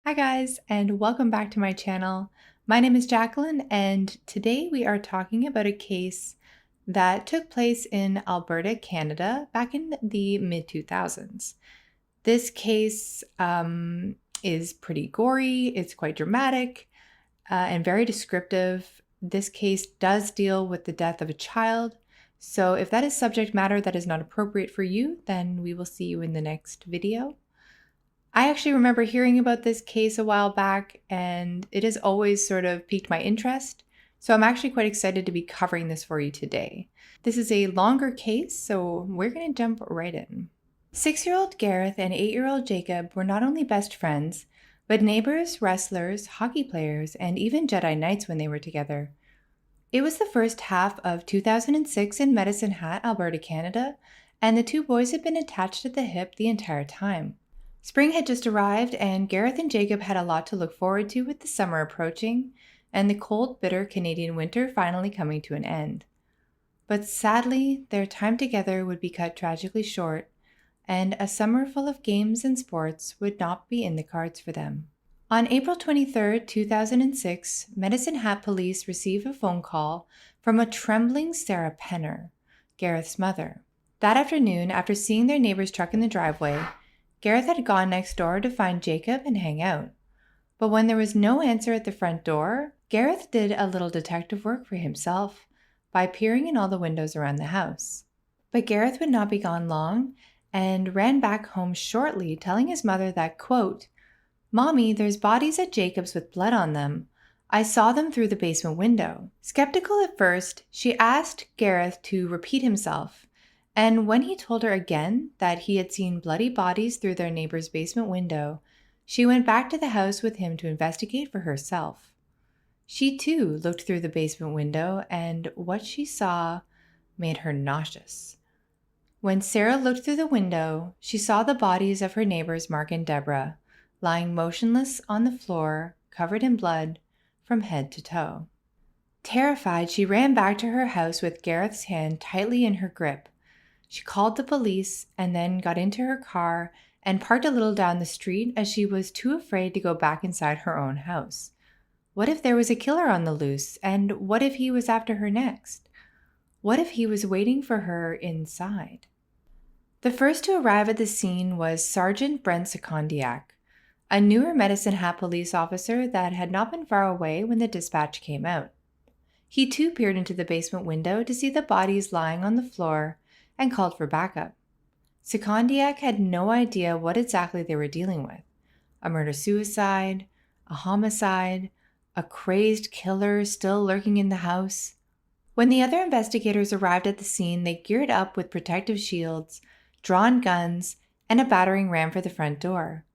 Hi guys, and welcome back to my channel. My name is Jacqueline, and today we are talking about a case that took place in Alberta, Canada, back in the mid-2000s. This case is pretty gory, it's quite dramatic, and very descriptive. This case does deal with the death of a child, so if that is subject matter that is not appropriate for you, then we will see you in the next video. I actually remember hearing about this case a while back, and it has always sort of piqued my interest. So I'm actually quite excited to be covering this for you today. This is a longer case, so we're going to jump right in. 6-year-old Gareth and 8-year-old Jacob were not only best friends, but neighbors, wrestlers, hockey players, and even Jedi Knights when they were together. It was the first half of 2006 in Medicine Hat, Alberta, Canada, and the two boys had been attached at the hip the entire time. Spring had just arrived, and Gareth and Jacob had a lot to look forward to with the summer approaching and the cold, bitter Canadian winter finally coming to an end. But sadly, their time together would be cut tragically short, and a summer full of games and sports would not be in the cards for them. On April 23, 2006, Medicine Hat police received a phone call from a trembling Sarah Penner, Gareth's mother. That afternoon, after seeing their neighbor's truck in the driveway, Gareth had gone next door to find Jacob and hang out. But when there was no answer at the front door, Gareth did a little detective work for himself by peering in all the windows around the house. But Gareth would not be gone long and ran back home shortly, telling his mother that, quote, "Mommy, there's bodies at Jacob's with blood on them. I saw them through the basement window." Skeptical at first, she asked Gareth to repeat himself. And when he told her again that he had seen bloody bodies through their neighbor's basement window, she went back to the house with him to investigate for herself. She too looked through the basement window, and what she saw made her nauseous. When Sarah looked through the window, she saw the bodies of her neighbors Mark and Deborah lying motionless on the floor, covered in blood from head to toe. Terrified, she ran back to her house with Gareth's hand tightly in her grip. She called the police and then got into her car and parked a little down the street as she was too afraid to go back inside her own house. What if there was a killer on the loose, and what if he was after her next? What if he was waiting for her inside? The first to arrive at the scene was Sergeant Brent Secondiak, a newer Medicine Hat police officer that had not been far away when the dispatch came out. He too peered into the basement window to see the bodies lying on the floor and called for backup. Secondiak had no idea what exactly they were dealing with. A murder-suicide, a homicide, a crazed killer still lurking in the house. When the other investigators arrived at the scene, they geared up with protective shields, drawn guns, and a battering ram for the front door.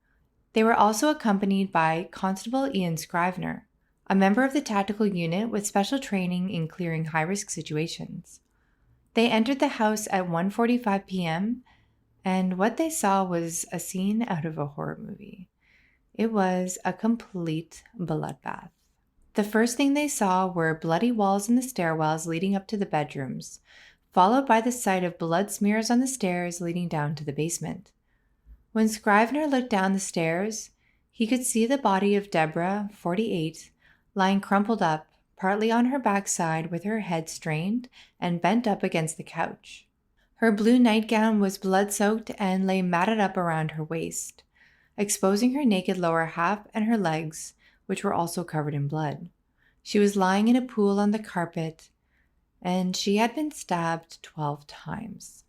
They were also accompanied by Constable Ian Scrivener, a member of the tactical unit with special training in clearing high-risk situations. They entered the house at 1:45 p.m., and what they saw was a scene out of a horror movie. It was a complete bloodbath. The first thing they saw were bloody walls in the stairwells leading up to the bedrooms, followed by the sight of blood smears on the stairs leading down to the basement. When Scrivener looked down the stairs, he could see the body of Deborah, 48, lying crumpled up, partly on her backside with her head strained and bent up against the couch. Her blue nightgown was blood-soaked and lay matted up around her waist, exposing her naked lower half and her legs, which were also covered in blood. She was lying in a pool on the carpet, and she had been stabbed 12 times.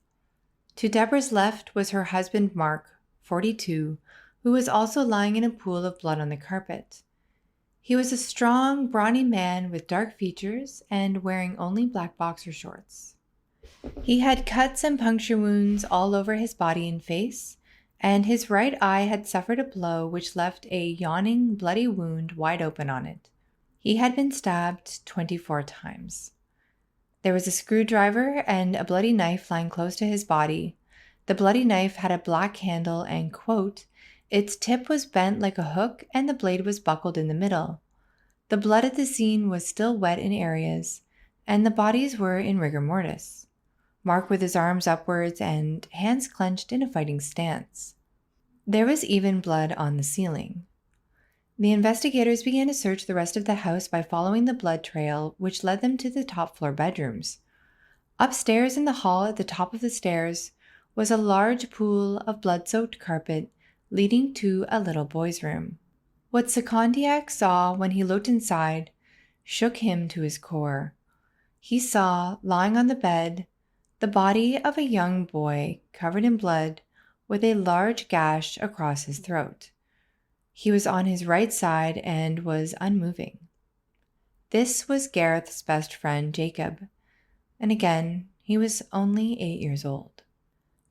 To Deborah's left was her husband Mark, 42, who was also lying in a pool of blood on the carpet. He was a strong, brawny man with dark features and wearing only black boxer shorts. He had cuts and puncture wounds all over his body and face, and his right eye had suffered a blow which left a yawning, bloody wound wide open on it. He had been stabbed 24 times. There was a screwdriver and a bloody knife lying close to his body. The bloody knife had a black handle and, quote, its tip was bent like a hook and the blade was buckled in the middle. The blood at the scene was still wet in areas, and the bodies were in rigor mortis. Mark with his arms upwards and hands clenched in a fighting stance. There was even blood on the ceiling. The investigators began to search the rest of the house by following the blood trail, which led them to the top floor bedrooms. Upstairs in the hall at the top of the stairs was a large pool of blood-soaked carpet leading to a little boy's room. What Secondiak saw when he looked inside shook him to his core. He saw, lying on the bed, the body of a young boy covered in blood with a large gash across his throat. He was on his right side and was unmoving. This was Gareth's best friend, Jacob, and again, he was only 8 years old.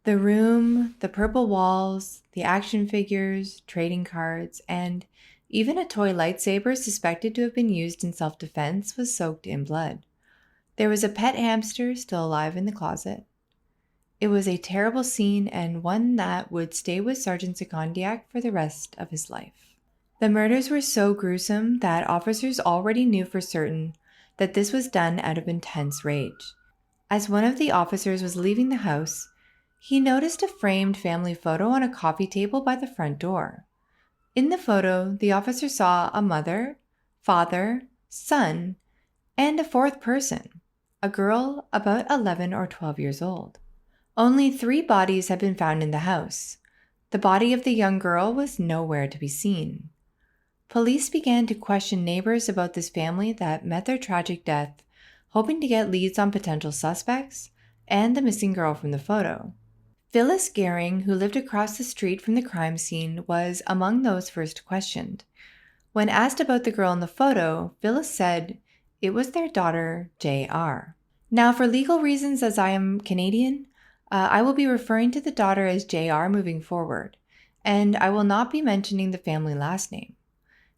The room, the purple walls, the action figures, trading cards, and even a toy lightsaber suspected to have been used in self-defense was soaked in blood. There was a pet hamster still alive in the closet. It was a terrible scene and one that would stay with Sergeant Secondiak for the rest of his life. The murders were so gruesome that officers already knew for certain that this was done out of intense rage. As one of the officers was leaving the house, he noticed a framed family photo on a coffee table by the front door. In the photo, the officer saw a mother, father, son, and a fourth person, a girl about 11 or 12 years old. Only 3 bodies had been found in the house. The body of the young girl was nowhere to be seen. Police began to question neighbors about this family that met their tragic death, hoping to get leads on potential suspects and the missing girl from the photo. Phyllis Gehring, who lived across the street from the crime scene, was among those first questioned. When asked about the girl in the photo, Phyllis said it was their daughter, J.R. Now, for legal reasons, as I am Canadian, I will be referring to the daughter as J.R. moving forward, and I will not be mentioning the family last name.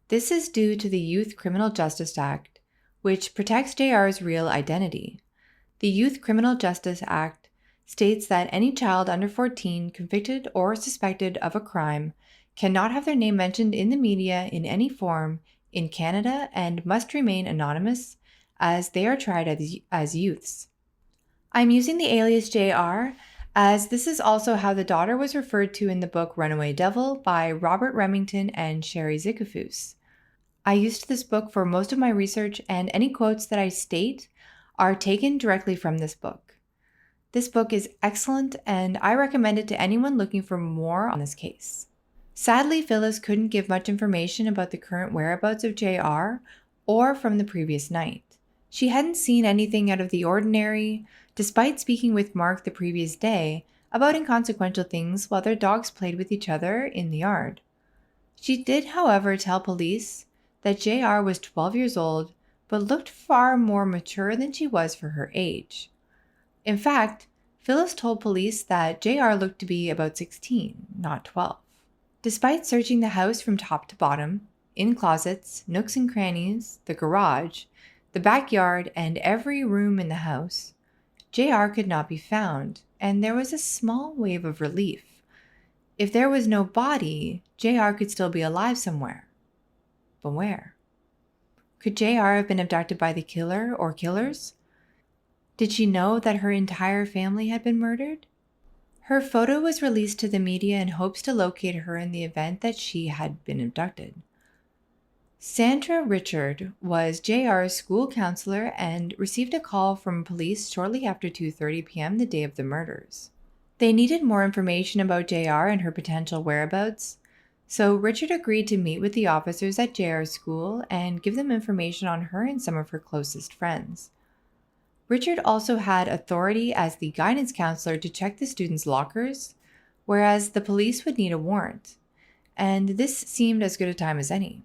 This is due to the Youth Criminal Justice Act, which protects J.R.'s real identity. The Youth Criminal Justice Act states that any child under 14 convicted or suspected of a crime cannot have their name mentioned in the media in any form in Canada and must remain anonymous as they are tried as youths. I'm using the alias JR as this is also how the daughter was referred to in the book Runaway Devil by Robert Remington and Sherry Zickefoose. I used this book for most of my research, and any quotes that I state are taken directly from this book. This book is excellent, and I recommend it to anyone looking for more on this case. Sadly, Phyllis couldn't give much information about the current whereabouts of JR or from the previous night. She hadn't seen anything out of the ordinary, despite speaking with Mark the previous day about inconsequential things while their dogs played with each other in the yard. She did, however, tell police that JR was 12 years old but looked far more mature than she was for her age. In fact, Phyllis told police that JR looked to be about 16, not 12. Despite searching the house from top to bottom, in closets, nooks and crannies, the garage, the backyard, and every room in the house, JR could not be found, and there was a small wave of relief. If there was no body, JR could still be alive somewhere. But where? Could JR have been abducted by the killer or killers? Did she know that her entire family had been murdered? Her photo was released to the media in hopes to locate her in the event that she had been abducted. Sandra Richard was JR's school counselor and received a call from police shortly after 2:30 p.m. the day of the murders. They needed more information about JR and her potential whereabouts, so Richard agreed to meet with the officers at JR's school and give them information on her and some of her closest friends. Richard also had authority as the guidance counselor to check the students' lockers, whereas the police would need a warrant, and this seemed as good a time as any.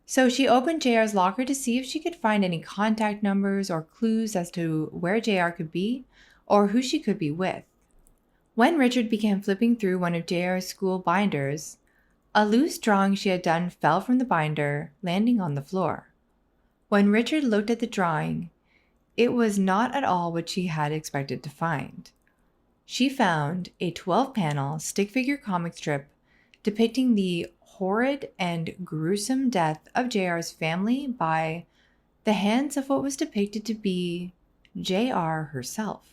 So she opened JR's locker to see if she could find any contact numbers or clues as to where JR could be or who she could be with. When Richard began flipping through one of JR's school binders, a loose drawing she had done fell from the binder, landing on the floor. When Richard looked at the drawing, it was not at all what she had expected to find. She found a 12-panel stick figure comic strip depicting the horrid and gruesome death of JR's family by the hands of what was depicted to be JR herself.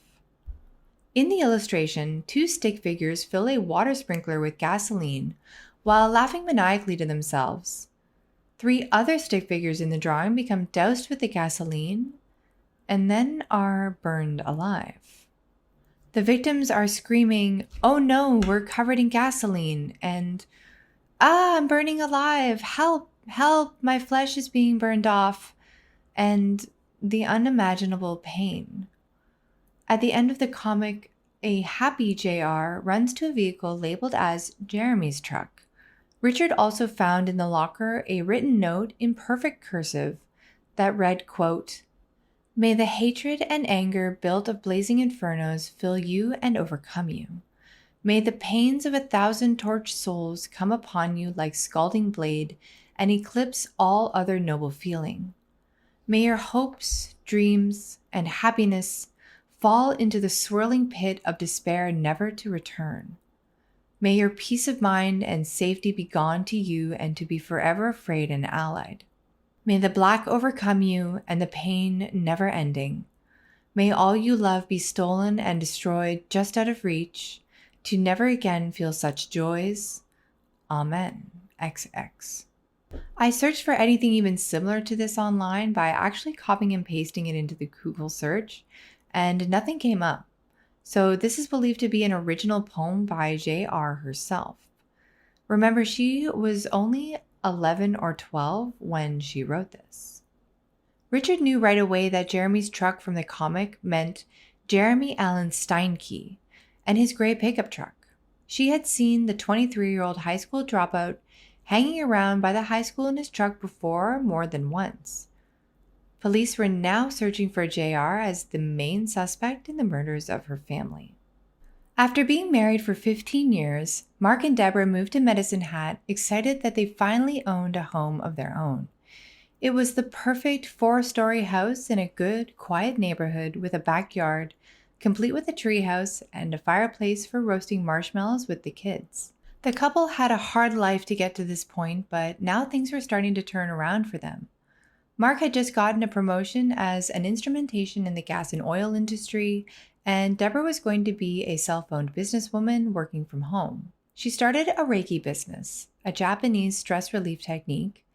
In the illustration, 2 stick figures fill a water sprinkler with gasoline while laughing maniacally to themselves. 3 other stick figures in the drawing become doused with the gasoline and then are burned alive. The victims are screaming, "Oh no, we're covered in gasoline," and I'm burning alive, help, help, my flesh is being burned off, and the unimaginable pain. At the end of the comic, a happy JR runs to a vehicle labeled as Jeremy's truck. Richard also found in the locker a written note in perfect cursive that read, quote, "May the hatred and anger built of blazing infernos fill you and overcome you. May the pains of 1,000 torched souls come upon you like scalding blade and eclipse all other noble feeling. May your hopes, dreams, and happiness fall into the swirling pit of despair never to return. May your peace of mind and safety be gone to you and to be forever afraid and allied. May the black overcome you and the pain never ending. May all you love be stolen and destroyed just out of reach, to never again feel such joys. Amen. XX." I searched for anything even similar to this online by actually copying and pasting it into the Google search, and nothing came up. So this is believed to be an original poem by J.R. herself. Remember, she was only 11 or 12 when she wrote this. Richard knew right away that Jeremy's truck from the comic meant Jeremy Allen Steinke and his gray pickup truck. She had seen the 23-year-old high school dropout hanging around by the high school in his truck before more than once. Police were now searching for JR as the main suspect in the murders of her family. After being married for 15 years, Mark and Deborah moved to Medicine Hat, excited that they finally owned a home of their own. It was the perfect 4-story house in a good, quiet neighborhood with a backyard, complete with a treehouse and a fireplace for roasting marshmallows with the kids. The couple had a hard life to get to this point, but now things were starting to turn around for them. Mark had just gotten a promotion as an instrumentation in the gas and oil industry, and Deborah was going to be a self-owned businesswoman working from home. She started a Reiki business, a Japanese stress relief technique,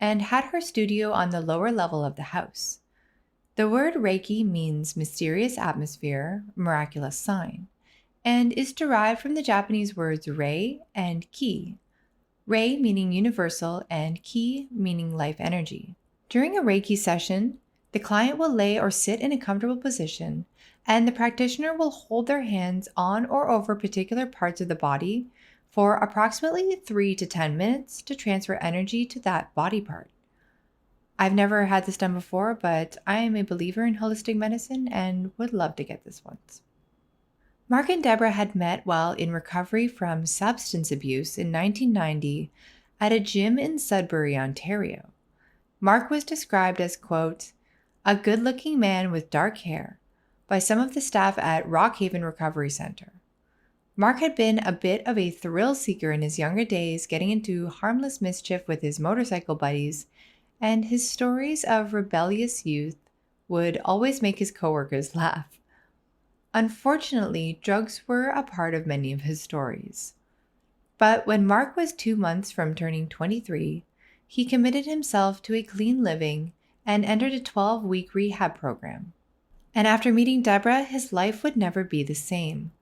and had her studio on the lower level of the house. The word Reiki means mysterious atmosphere, miraculous sign, and is derived from the Japanese words rei and ki. Rei meaning universal and ki meaning life energy. During a Reiki session, the client will lay or sit in a comfortable position, and the practitioner will hold their hands on or over particular parts of the body for approximately 3 to 10 minutes to transfer energy to that body part. I've never had this done before, but I am a believer in holistic medicine and would love to get this once. Mark and Deborah had met while in recovery from substance abuse in 1990 at a gym in Sudbury, Ontario. Mark was described as, quote, "a good-looking man with dark hair" by some of the staff at Rockhaven Recovery Center. Mark had been a bit of a thrill seeker in his younger days, getting into harmless mischief with his motorcycle buddies, and his stories of rebellious youth would always make his coworkers laugh. Unfortunately, drugs were a part of many of his stories. But when Mark was 2 months from turning 23, he committed himself to a clean living and entered a 12-week rehab program. And after meeting Deborah, his life would never be the same.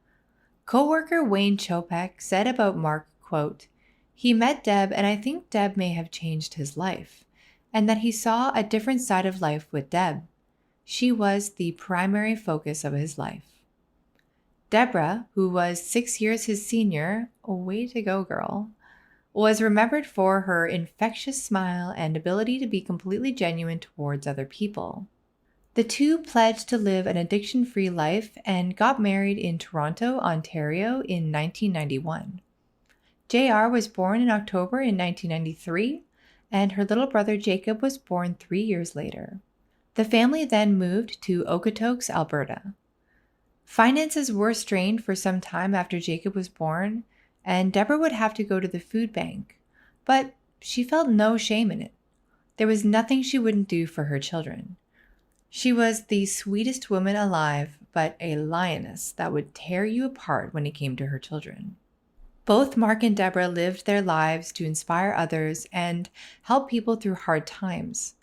Co-worker Wayne Chopek said about Mark, quote, "He met Deb and I think Deb may have changed his life, and that he saw a different side of life with Deb. She was the primary focus of his life." Deborah, who was 6 years his senior, way to go girl, was remembered for her infectious smile and ability to be completely genuine towards other people. The two pledged to live an addiction-free life and got married in Toronto, Ontario in 1991. JR was born in October in 1993, and her little brother Jacob was born 3 years later. The family then moved to Okotoks, Alberta. Finances were strained for some time after Jacob was born, and Deborah would have to go to the food bank, but she felt no shame in it. There was nothing she wouldn't do for her children. She was the sweetest woman alive, but a lioness that would tear you apart when it came to her children. Both Mark and Deborah lived their lives to inspire others and help people through hard times.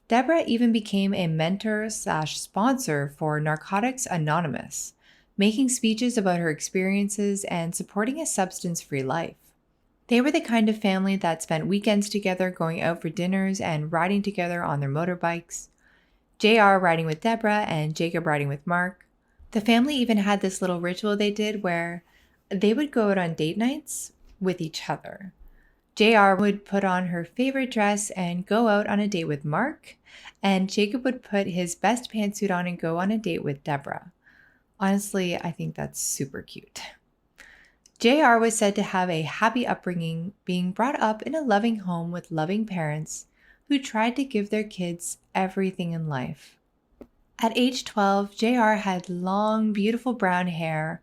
Deborah even became a mentor/sponsor for Narcotics Anonymous, making speeches about her experiences and supporting a substance-free life. They were the kind of family that spent weekends together going out for dinners and riding together on their motorbikes. JR riding with Deborah and Jacob riding with Mark. The family even had this little ritual they did where they would go out on date nights with each other. JR would put on her favorite dress and go out on a date with Mark, and Jacob would put his best pantsuit on and go on a date with Deborah. Honestly, I think that's super cute. JR was said to have a happy upbringing, being brought up in a loving home with loving parents who tried to give their kids everything in life. At age 12, JR had long, beautiful brown hair,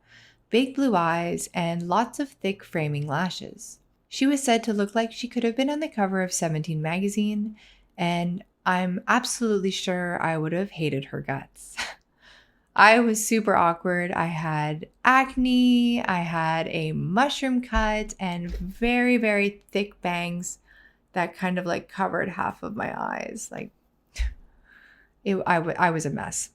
big blue eyes, and lots of thick framing lashes. She was said to look like she could have been on the cover of 17 magazine, and I'm absolutely sure I would have hated her guts. I was super awkward. I had acne, I had a mushroom cut, and very, very thick bangs that kind of like covered half of my eyes. I was a mess.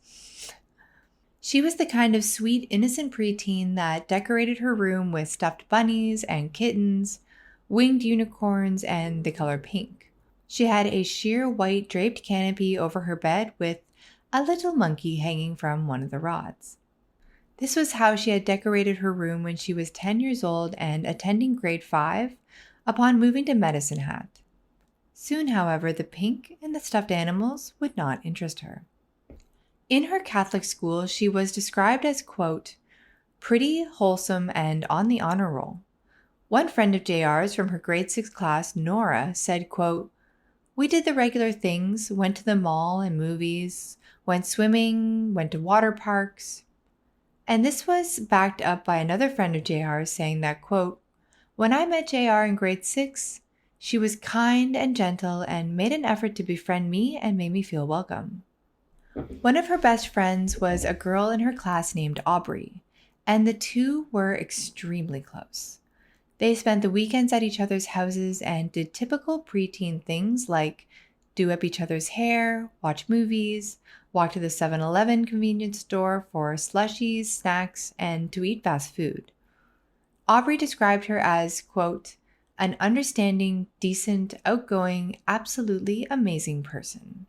She was the kind of sweet, innocent preteen that decorated her room with stuffed bunnies and kittens, winged unicorns, and the color pink. She had a sheer white draped canopy over her bed with a little monkey hanging from one of the rods. This was how she had decorated her room when she was 10 years old and attending grade 5 upon moving to Medicine Hat. Soon, however, the pink and the stuffed animals would not interest her. In her Catholic school, she was described as, quote, pretty, wholesome, and on the honor roll. One friend of JR's from her grade 6 class, Nora, said, quote, we did the regular things, went to the mall and movies, went swimming, went to water parks. And this was backed up by another friend of JR's saying that, quote, when I met JR in grade 6, she was kind and gentle and made an effort to befriend me and made me feel welcome. One of her best friends was a girl in her class named Aubrey, and the two were extremely close. They spent the weekends at each other's houses and did typical preteen things like do up each other's hair, watch movies, walk to the 7-Eleven convenience store for slushies, snacks, and to eat fast food. Aubrey described her as, quote, an understanding, decent, outgoing, absolutely amazing person.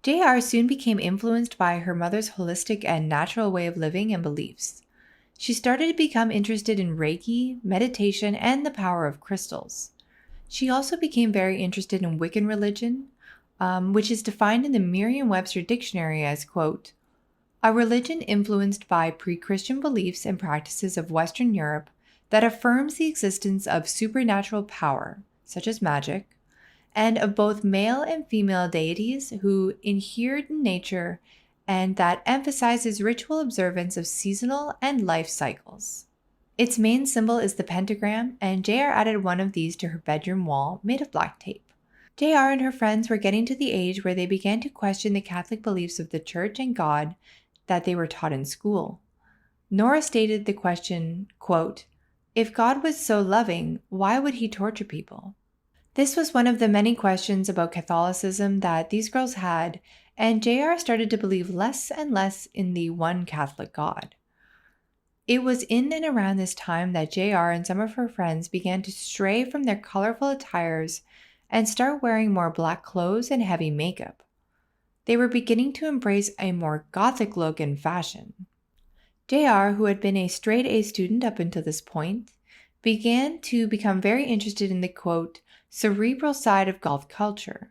JR soon became influenced by her mother's holistic and natural way of living and beliefs. She started to become interested in Reiki, meditation, and the power of crystals. She also became very interested in Wiccan religion, which is defined in the Merriam-Webster dictionary as, quote, a religion influenced by pre-Christian beliefs and practices of Western Europe that affirms the existence of supernatural power, such as magic, and of both male and female deities who inhere in nature, and that emphasizes ritual observance of seasonal and life cycles. Its main symbol is the pentagram, and JR added one of these to her bedroom wall made of black tape. JR and her friends were getting to the age where they began to question the Catholic beliefs of the Church and God that they were taught in school. Nora stated the question, quote, if God was so loving, why would he torture people? This was one of the many questions about Catholicism that these girls had, and JR started to believe less and less in the one Catholic God. It was in and around this time that JR and some of her friends began to stray from their colorful attires and start wearing more black clothes and heavy makeup. They were beginning to embrace a more gothic look and fashion. JR, who had been a straight A student up until this point, began to become very interested in the, quote, cerebral side of goth culture.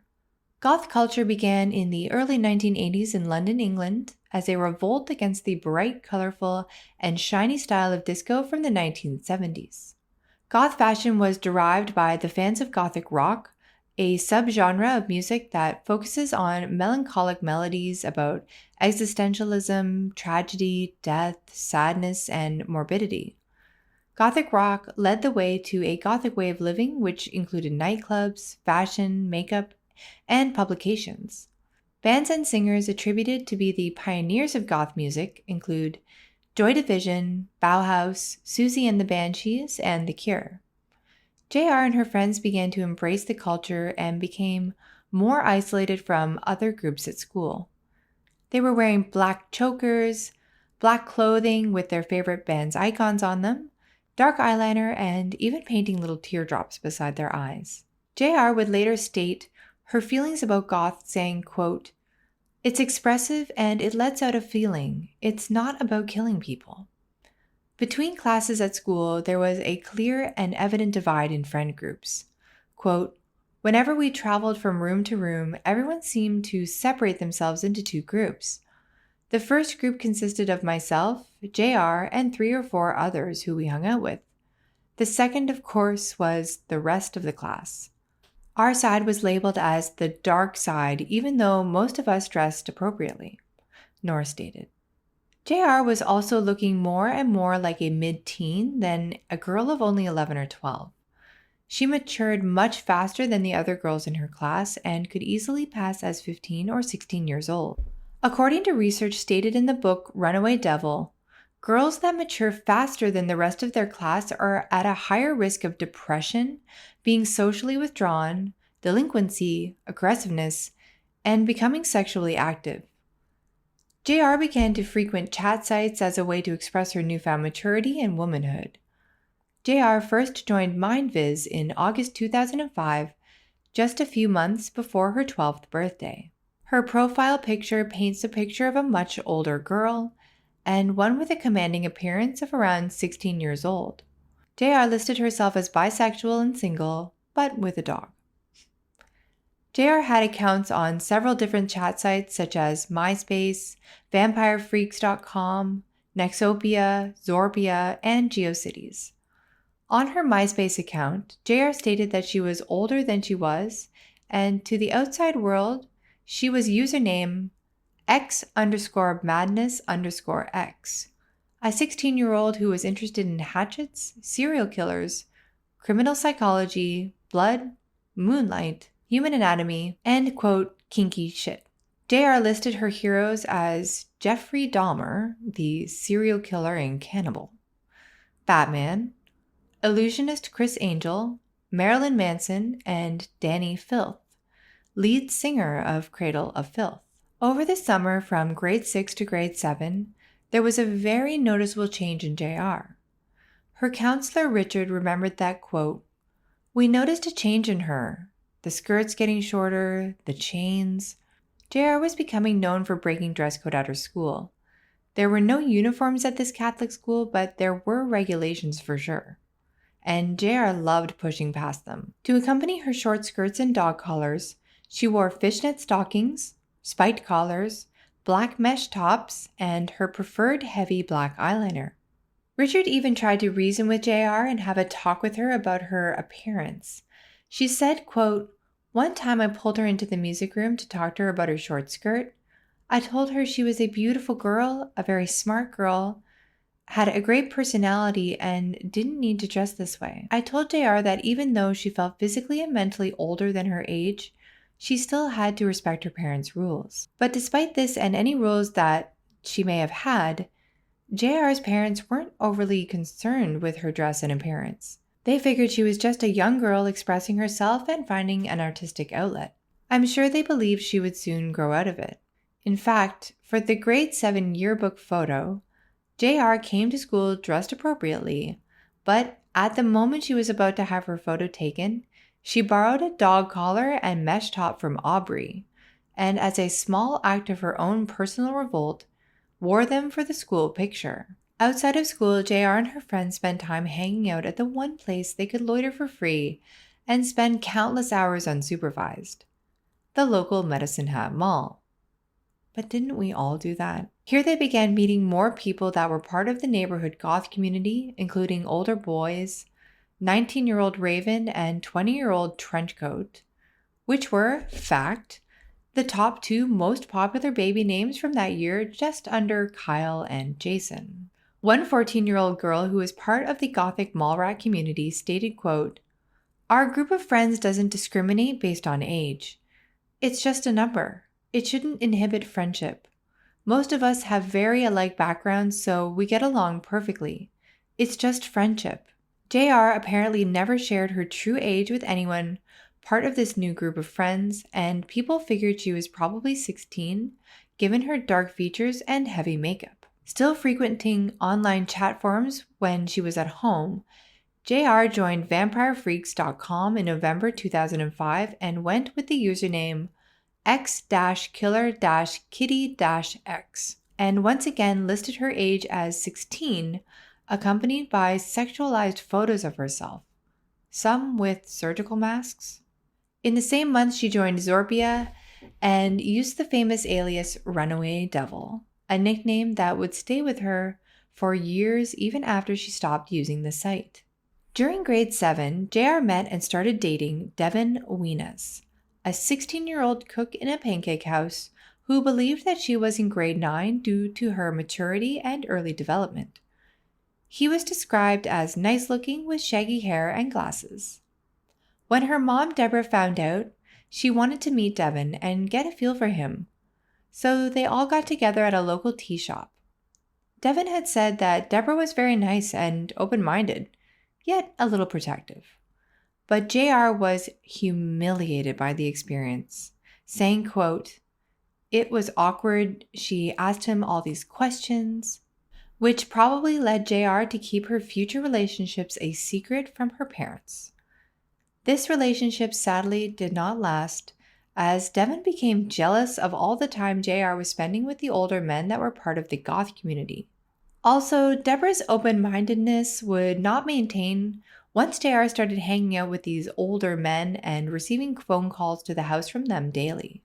Goth culture began in the early 1980s in London, England, as a revolt against the bright, colorful, and shiny style of disco from the 1970s. Goth fashion was derived by the fans of Gothic rock, a subgenre of music that focuses on melancholic melodies about existentialism, tragedy, death, sadness, and morbidity. Gothic rock led the way to a Gothic way of living, which included nightclubs, fashion, makeup, and publications. Bands and singers attributed to be the pioneers of goth music include Joy Division, Bauhaus, Susie and the Banshees, and The Cure. JR and her friends began to embrace the culture and became more isolated from other groups at school. They were wearing black chokers, black clothing with their favorite band's icons on them, dark eyeliner, and even painting little teardrops beside their eyes. JR would later state her feelings about goth saying, quote, "It's expressive and it lets out a feeling. It's not about killing people." Between classes at school, there was a clear and evident divide in friend groups. Quote, "Whenever we traveled from room to room, everyone seemed to separate themselves into two groups. The first group consisted of myself, JR, and 3 or 4 others who we hung out with. The second, of course, was the rest of the class. Our side was labeled as the dark side, even though most of us dressed appropriately," Nora stated. JR was also looking more and more like a mid-teen than a girl of only 11 or 12. She matured much faster than the other girls in her class and could easily pass as 15 or 16 years old. According to research stated in the book Runaway Devil, girls that mature faster than the rest of their class are at a higher risk of depression, being socially withdrawn, delinquency, aggressiveness, and becoming sexually active. JR began to frequent chat sites as a way to express her newfound maturity and womanhood. JR first joined MindViz in August 2005, just a few months before her 12th birthday. Her profile picture paints a picture of a much older girl, and one with a commanding appearance of around 16 years old. JR listed herself as bisexual and single, but with a dog. JR had accounts on several different chat sites such as MySpace, VampireFreaks.com, Nexopia, Zorbia, and GeoCities. On her MySpace account, JR stated that she was older than she was, and to the outside world, she was username X_madness_X, a 16-year-old who was interested in hatchets, serial killers, criminal psychology, blood, moonlight, human anatomy, and, quote, kinky shit. JR listed her heroes as Jeffrey Dahmer, the serial killer and cannibal, Batman, illusionist Chris Angel, Marilyn Manson, and Danny Filth, lead singer of Cradle of Filth. Over the summer from grade 6 to grade 7, there was a very noticeable change in JR. Her counselor Richard remembered that, quote, "We noticed a change in her. The skirts getting shorter, the chains." JR was becoming known for breaking dress code at her school. There were no uniforms at this Catholic school, but there were regulations for sure. And JR loved pushing past them. To accompany her short skirts and dog collars, she wore fishnet stockings, spiked collars, black mesh tops, and her preferred heavy black eyeliner. Richard even tried to reason with JR and have a talk with her about her appearance. She said, quote, "One time I pulled her into the music room to talk to her about her short skirt. I told her she was a beautiful girl, a very smart girl, had a great personality, and didn't need to dress this way. I told JR that even though she felt physically and mentally older than her age, she still had to respect her parents' rules. But despite this and any rules that she may have had, JR's parents weren't overly concerned with her dress and appearance. They figured she was just a young girl expressing herself and finding an artistic outlet. I'm sure they believed she would soon grow out of it. In fact, for the grade 7 yearbook photo, JR came to school dressed appropriately, but at the moment she was about to have her photo taken, she borrowed a dog collar and mesh top from Aubrey, and as a small act of her own personal revolt, wore them for the school picture. Outside of school, JR and her friends spent time hanging out at the one place they could loiter for free and spend countless hours unsupervised, the local Medicine Hat Mall. But didn't we all do that? Here they began meeting more people that were part of the neighborhood goth community, including older boys, 19-year-old Raven and 20-year-old Trenchcoat, which were, fact, the top 2 most popular baby names from that year, just under Kyle and Jason. One 14-year-old girl who was part of the gothic mall rat community stated, quote, "Our group of friends doesn't discriminate based on age. It's just a number. It shouldn't inhibit friendship. Most of us have very alike backgrounds, so we get along perfectly. It's just friendship. JR apparently never shared her true age with anyone, part of this new group of friends, and people figured she was probably 16, given her dark features and heavy makeup. Still frequenting online chat forums when she was at home, JR joined vampirefreaks.com in November 2005 and went with the username X-killer-kitty-X, and once again listed her age as 16, accompanied by sexualized photos of herself, some with surgical masks. In the same month, she joined Zorpia and used the famous alias Runaway Devil, a nickname that would stay with her for years even after she stopped using the site. During grade 7, JR met and started dating Devin Weenas, a 16-year-old cook in a pancake house who believed that she was in grade 9 due to her maturity and early development. He was described as nice-looking with shaggy hair and glasses. When her mom Deborah found out, she wanted to meet Devin and get a feel for him, so they all got together at a local tea shop. Devin had said that Deborah was very nice and open-minded, yet a little protective. But JR was humiliated by the experience, saying, quote, "It was awkward. She asked him all these questions," which probably led JR to keep her future relationships a secret from her parents. This relationship sadly did not last, as Devin became jealous of all the time JR was spending with the older men that were part of the goth community. Also, Deborah's open-mindedness would not maintain once JR started hanging out with these older men and receiving phone calls to the house from them daily.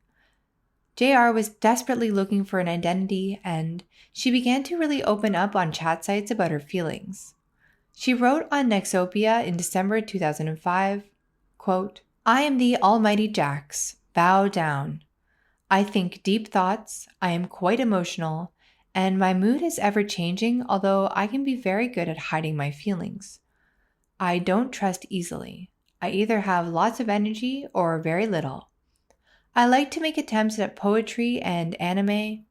JR was desperately looking for an identity, and she began to really open up on chat sites about her feelings. She wrote on Nexopia in December 2005, quote, "I am the almighty Jax, bow down. I think deep thoughts, I am quite emotional, and my mood is ever changing, although I can be very good at hiding my feelings. I don't trust easily. I either have lots of energy or very little. I like to make attempts at poetry and anime.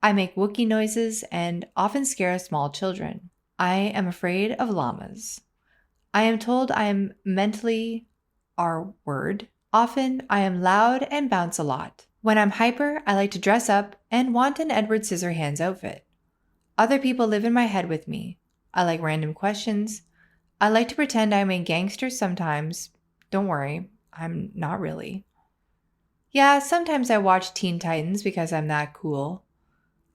I make Wookiee noises and often scare small children. I am afraid of llamas. I am told I am mentally R-word. Often I am loud and bounce a lot. When I'm hyper, I like to dress up and want an Edward Scissorhands outfit. Other people live in my head with me. I like random questions. I like to pretend I'm a gangster sometimes. Don't worry, I'm not really. Yeah, sometimes I watch Teen Titans because I'm that cool.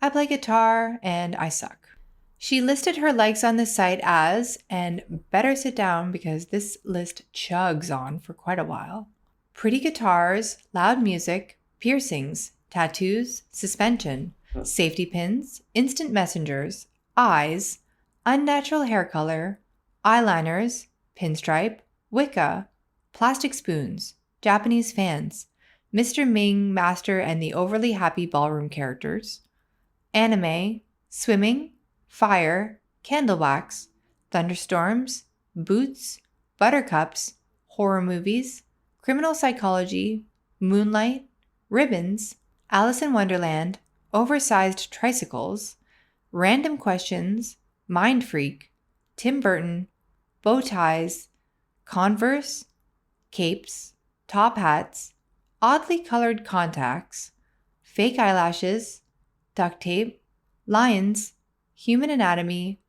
I play guitar and I suck." She listed her likes on the site as, and better sit down because this list chugs on for quite a while, pretty guitars, loud music, piercings, tattoos, suspension, safety pins, instant messengers, eyes, unnatural hair color, eyeliners, pinstripe, Wicca, plastic spoons, Japanese fans, Mr. Ming, Master and the Overly Happy Ballroom Characters, anime, swimming, fire, candle wax, thunderstorms, boots, buttercups, horror movies, criminal psychology, moonlight, ribbons, Alice in Wonderland, oversized tricycles, random questions, mind freak, Tim Burton, bow ties, Converse, capes, top hats, oddly colored contacts, fake eyelashes, duct tape, lions, human anatomy,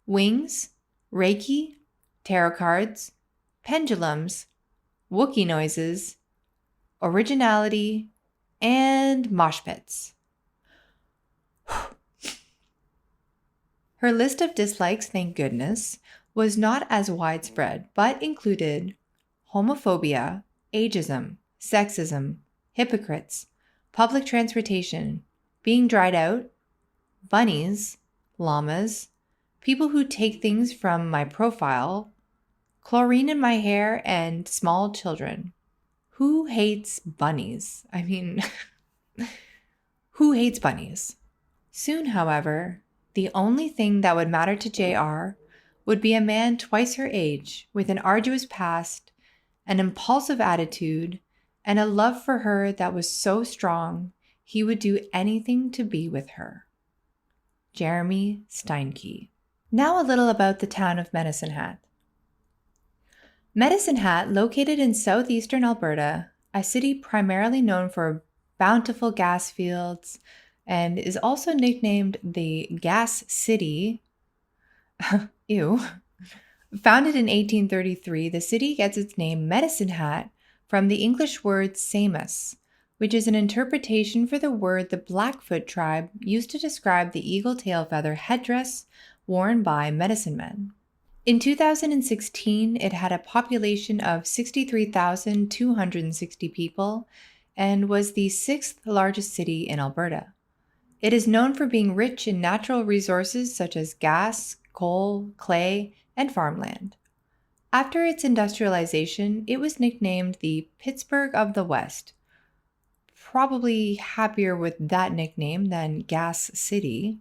wings, Reiki, tarot cards, pendulums, Wookiee noises, originality, and mosh pits. Her list of dislikes, thank goodness, was not as widespread, but included homophobia, ageism, sexism, hypocrites, public transportation, being dried out, bunnies, llamas, people who take things from my profile, chlorine in my hair, and small children. Who hates bunnies? I mean, who hates bunnies? Soon, however, the only thing that would matter to JR would be a man twice her age with an arduous past, an impulsive attitude, and a love for her that was so strong He would do anything to be with her. Jeremy Steinke. Now a little about the town of Medicine Hat. Medicine Hat, located in southeastern Alberta, a city primarily known for bountiful gas fields, and is also nicknamed the Gas City. Ew. Founded in 1833, the city gets its name Medicine Hat from the English word Samus, which is an interpretation for the word the Blackfoot tribe used to describe the eagle tail feather headdress worn by medicine men. In 2016, it had a population of 63,260 people and was the sixth largest city in Alberta. It is known for being rich in natural resources such as gas, coal, clay, and farmland. After its industrialization, it was nicknamed the Pittsburgh of the West. Probably happier with that nickname than Gas City.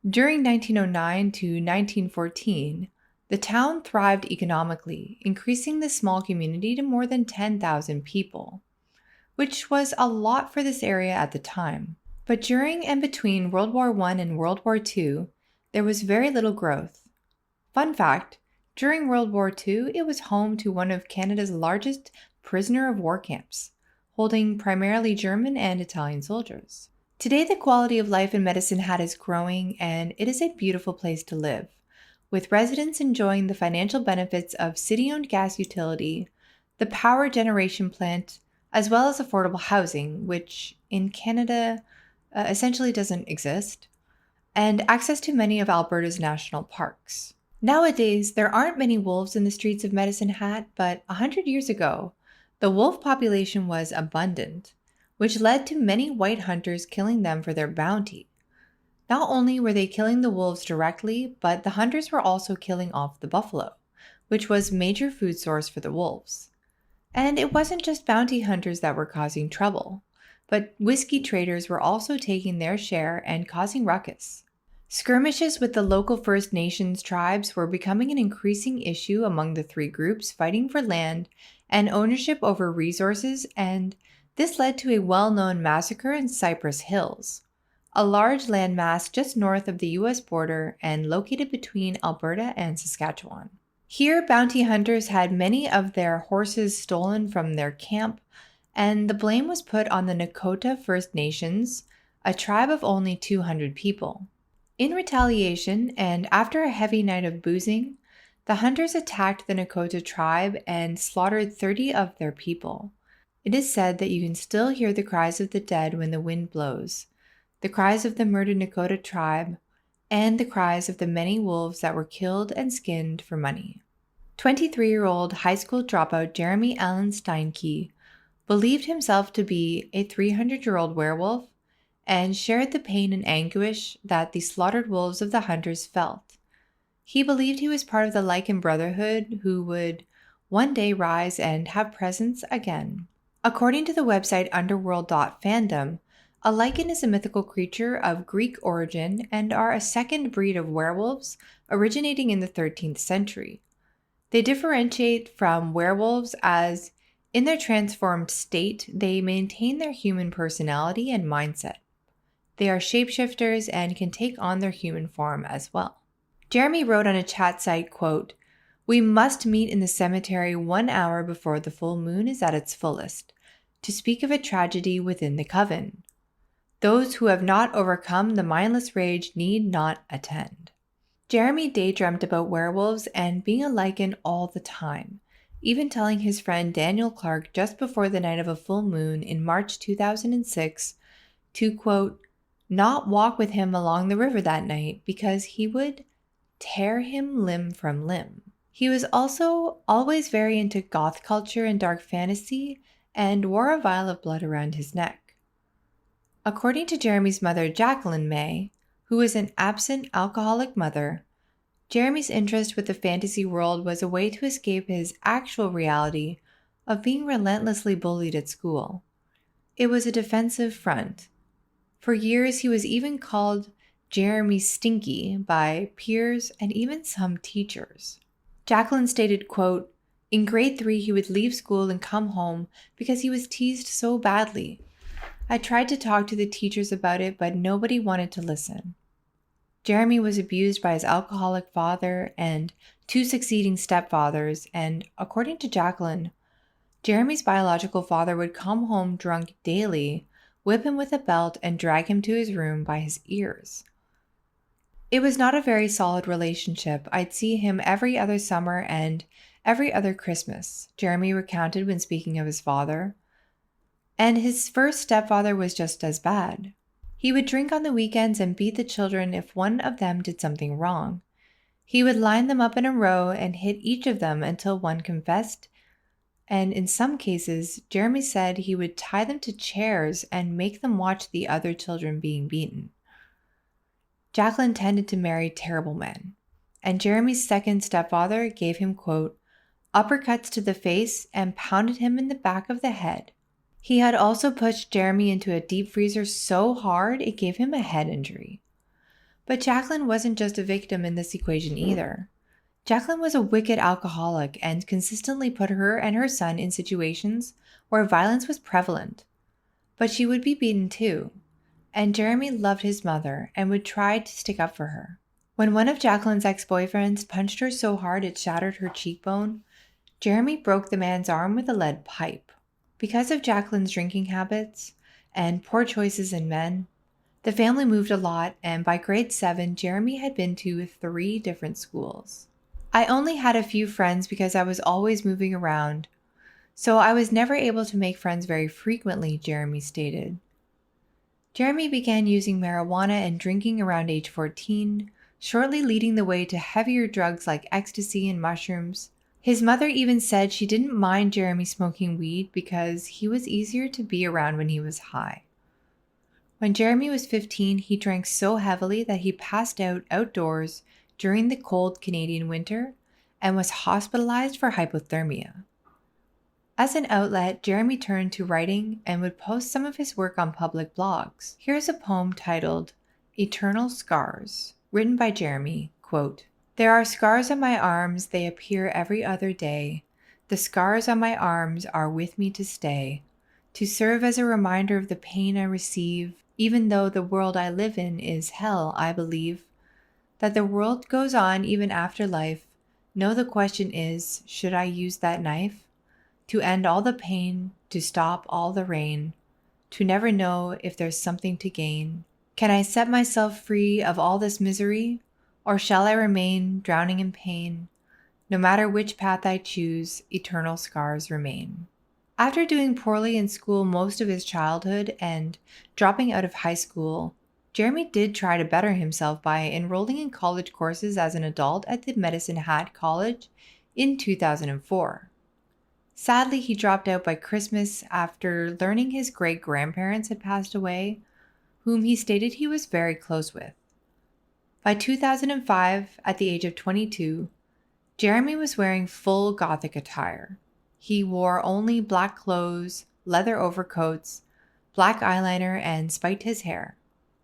During 1909 to 1914, the town thrived economically, increasing the small community to more than 10,000 people, which was a lot for this area at the time. But during and between World War I and World War II, there was very little growth. Fun fact, during World War II, it was home to one of Canada's largest prisoner of war camps, holding primarily German and Italian soldiers. Today, the quality of life in Medicine Hat is growing, and it is a beautiful place to live, with residents enjoying the financial benefits of city-owned gas utility, the power generation plant, as well as affordable housing, which in Canada essentially doesn't exist, and access to many of Alberta's national parks. Nowadays, there aren't many wolves in the streets of Medicine Hat, but 100 years ago, the wolf population was abundant, which led to many white hunters killing them for their bounty. Not only were they killing the wolves directly, but the hunters were also killing off the buffalo, which was a major food source for the wolves. And it wasn't just bounty hunters that were causing trouble, but whiskey traders were also taking their share and causing ruckus. Skirmishes with the local First Nations tribes were becoming an increasing issue among the three groups fighting for land and ownership over resources, and this led to a well-known massacre in Cypress Hills, a large landmass just north of the U.S. border and located between Alberta and Saskatchewan. Here, bounty hunters had many of their horses stolen from their camp, and the blame was put on the Nakota First Nations, a tribe of only 200 people. In retaliation, and after a heavy night of boozing, the hunters attacked the Nakota tribe and slaughtered 30 of their people. It is said that you can still hear the cries of the dead when the wind blows, the cries of the murdered Nakota tribe, and the cries of the many wolves that were killed and skinned for money. 23-year-old high school dropout Jeremy Allen Steinke believed himself to be a 300-year-old werewolf and shared the pain and anguish that the slaughtered wolves of the hunters felt. He believed he was part of the Lycan Brotherhood who would one day rise and have presence again. According to the website underworld.fandom, a Lycan is a mythical creature of Greek origin and are a second breed of werewolves originating in the 13th century. They differentiate from werewolves as, in their transformed state, they maintain their human personality and mindset. They are shapeshifters and can take on their human form as well. Jeremy wrote on a chat site, quote, "We must meet in the cemetery 1 hour before the full moon is at its fullest, to speak of a tragedy within the coven. Those who have not overcome the mindless rage need not attend." Jeremy daydreamt about werewolves and being a Lycan all the time, even telling his friend Daniel Clark just before the night of a full moon in March 2006 to, quote, not walk with him along the river that night because he would tear him limb from limb. He was also always very into goth culture and dark fantasy and wore a vial of blood around his neck. According to Jeremy's mother, Jacqueline May, who was an absent alcoholic mother, Jeremy's interest with the fantasy world was a way to escape his actual reality of being relentlessly bullied at school. It was a defensive front. For years, he was even called Jeremy Stinky by peers and even some teachers. Jacqueline stated, quote, "In grade 3, he would leave school and come home because he was teased so badly. I tried to talk to the teachers about it, but nobody wanted to listen. Jeremy was abused by his alcoholic father and two succeeding stepfathers, and according to Jacqueline, Jeremy's biological father would come home drunk daily, whip him with a belt, and drag him to his room by his ears. It was not a very solid relationship. I'd see him every other summer and every other Christmas, Jeremy recounted when speaking of his father. And his first stepfather was just as bad. He would drink on the weekends and beat the children if one of them did something wrong. He would line them up in a row and hit each of them until one confessed, and in some cases, Jeremy said he would tie them to chairs and make them watch the other children being beaten. Jacqueline tended to marry terrible men, and Jeremy's second stepfather gave him, quote, uppercuts to the face and pounded him in the back of the head. He had also pushed Jeremy into a deep freezer so hard it gave him a head injury. But Jacqueline wasn't just a victim in this equation either. Jacqueline was a wicked alcoholic and consistently put her and her son in situations where violence was prevalent. But she would be beaten too, and Jeremy loved his mother and would try to stick up for her. When one of Jacqueline's ex-boyfriends punched her so hard it shattered her cheekbone, Jeremy broke the man's arm with a lead pipe. Because of Jacqueline's drinking habits and poor choices in men, the family moved a lot, and by grade 7, Jeremy had been to 3 different schools. I only had a few friends because I was always moving around, so I was never able to make friends very frequently, Jeremy stated. Jeremy began using marijuana and drinking around age 14, shortly leading the way to heavier drugs like ecstasy and mushrooms. His mother even said she didn't mind Jeremy smoking weed because he was easier to be around when he was high. When Jeremy was 15, he drank so heavily that he passed out outdoors during the cold Canadian winter and was hospitalized for hypothermia. As an outlet, Jeremy turned to writing and would post some of his work on public blogs. Here's a poem titled Eternal Scars, written by Jeremy, quote, there are scars on my arms, they appear every other day. The scars on my arms are with me to stay, to serve as a reminder of the pain I receive, even though the world I live in is hell, I believe. That the world goes on even after life. No, the question is, should I use that knife? To end all the pain, to stop all the rain, to never know if there's something to gain. Can I set myself free of all this misery? Or shall I remain drowning in pain? No matter which path I choose, eternal scars remain. After doing poorly in school most of his childhood and dropping out of high school, Jeremy did try to better himself by enrolling in college courses as an adult at the Medicine Hat College in 2004. Sadly, he dropped out by Christmas after learning his great-grandparents had passed away, whom he stated he was very close with. By 2005, at the age of 22, Jeremy was wearing full Gothic attire. He wore only black clothes, leather overcoats, black eyeliner, and spiked his hair.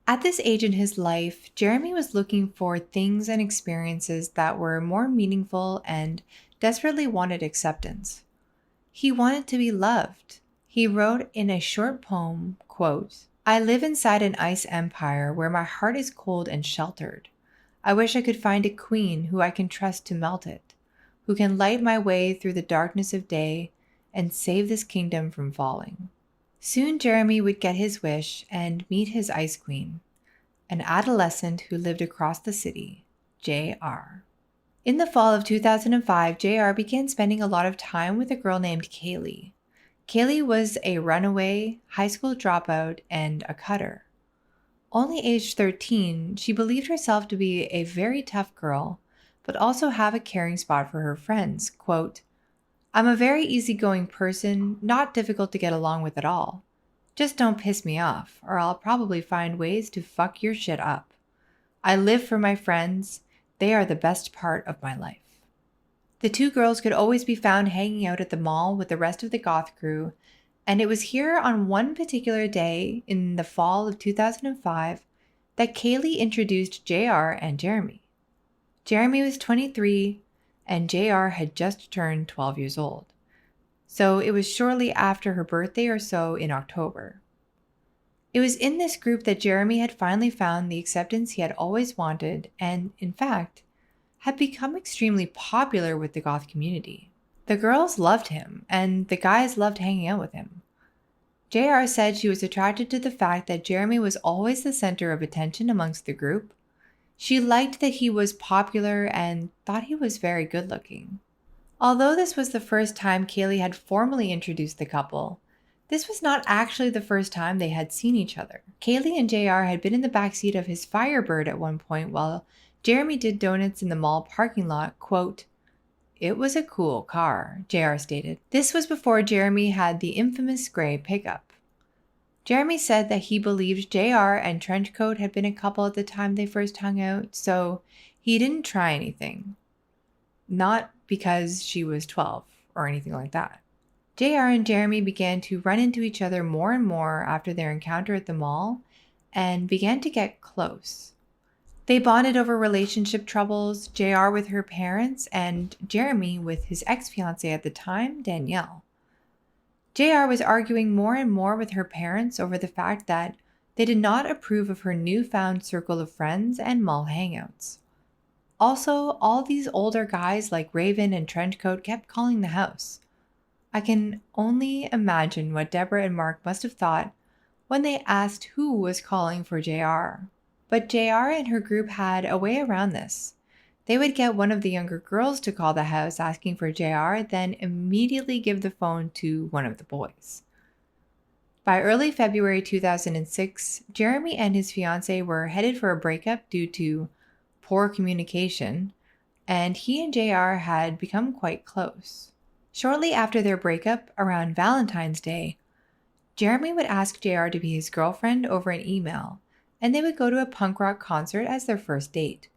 At this age in his life, Jeremy was looking for things and experiences that were more meaningful and desperately wanted acceptance. He wanted to be loved. He wrote in a short poem, quote, I live inside an ice empire where my heart is cold and sheltered. I wish I could find a queen who I can trust to melt it, who can light my way through the darkness of day and save this kingdom from falling. Soon Jeremy would get his wish and meet his ice queen, an adolescent who lived across the city, J.R. In the fall of 2005, J.R. began spending a lot of time with a girl named Kaylee. Kaylee was a runaway, high school dropout, and a cutter. Only aged 13, she believed herself to be a very tough girl, but also have a caring spot for her friends. Quote, I'm a very easygoing person, not difficult to get along with at all. Just don't piss me off, or I'll probably find ways to fuck your shit up. I live for my friends. They are the best part of my life. The two girls could always be found hanging out at the mall with the rest of the goth crew, and it was here on one particular day in the fall of 2005 that Kaylee introduced JR and Jeremy. Jeremy was 23 and JR had just turned 12 years old, so it was shortly after her birthday or so in October. It was in this group that Jeremy had finally found the acceptance he had always wanted and, in fact, had become extremely popular with the goth community. The girls loved him, and the guys loved hanging out with him. JR said she was attracted to the fact that Jeremy was always the center of attention amongst the group. She liked that he was popular and thought he was very good looking. Although this was the first time Kaylee had formally introduced the couple, this was not actually the first time they had seen each other. Kaylee and JR had been in the backseat of his Firebird at one point while Jeremy did donuts in the mall parking lot. Quote, "It was a cool car," JR stated. This was before Jeremy had the infamous gray pickup. Jeremy said that he believed JR and Trenchcoat had been a couple at the time they first hung out, so he didn't try anything. Not because she was 12 or anything like that. JR and Jeremy began to run into each other more and more after their encounter at the mall and began to get close. They bonded over relationship troubles, JR with her parents and Jeremy with his ex-fiancée at the time, Danielle. JR was arguing more and more with her parents over the fact that they did not approve of her newfound circle of friends and mall hangouts. Also, all these older guys like Raven and Trenchcoat kept calling the house. I can only imagine what Deborah and Mark must have thought when they asked who was calling for JR. But JR and her group had a way around this. They would get one of the younger girls to call the house asking for JR, then immediately give the phone to one of the boys. By early February 2006, Jeremy and his fiancée were headed for a breakup due to poor communication, and he and JR had become quite close. Shortly after their breakup, around Valentine's Day, Jeremy would ask JR to be his girlfriend over an email, and they would go to a punk rock concert as their first date.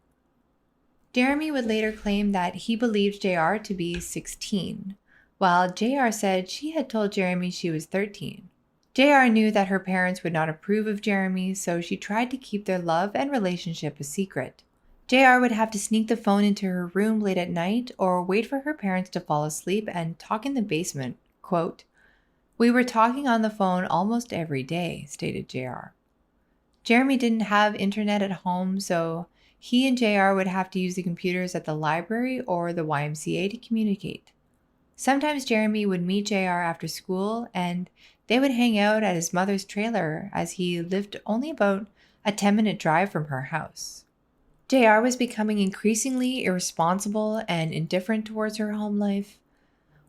Jeremy would later claim that he believed JR to be 16, while JR said she had told Jeremy she was 13. JR knew that her parents would not approve of Jeremy, so she tried to keep their love and relationship a secret. JR would have to sneak the phone into her room late at night or wait for her parents to fall asleep and talk in the basement. Quote, "We were talking on the phone almost every day," stated JR. Jeremy didn't have internet at home, so he and JR would have to use the computers at the library or the YMCA to communicate. Sometimes Jeremy would meet JR after school, and they would hang out at his mother's trailer as he lived only about a 10-minute drive from her house. JR was becoming increasingly irresponsible and indifferent towards her home life.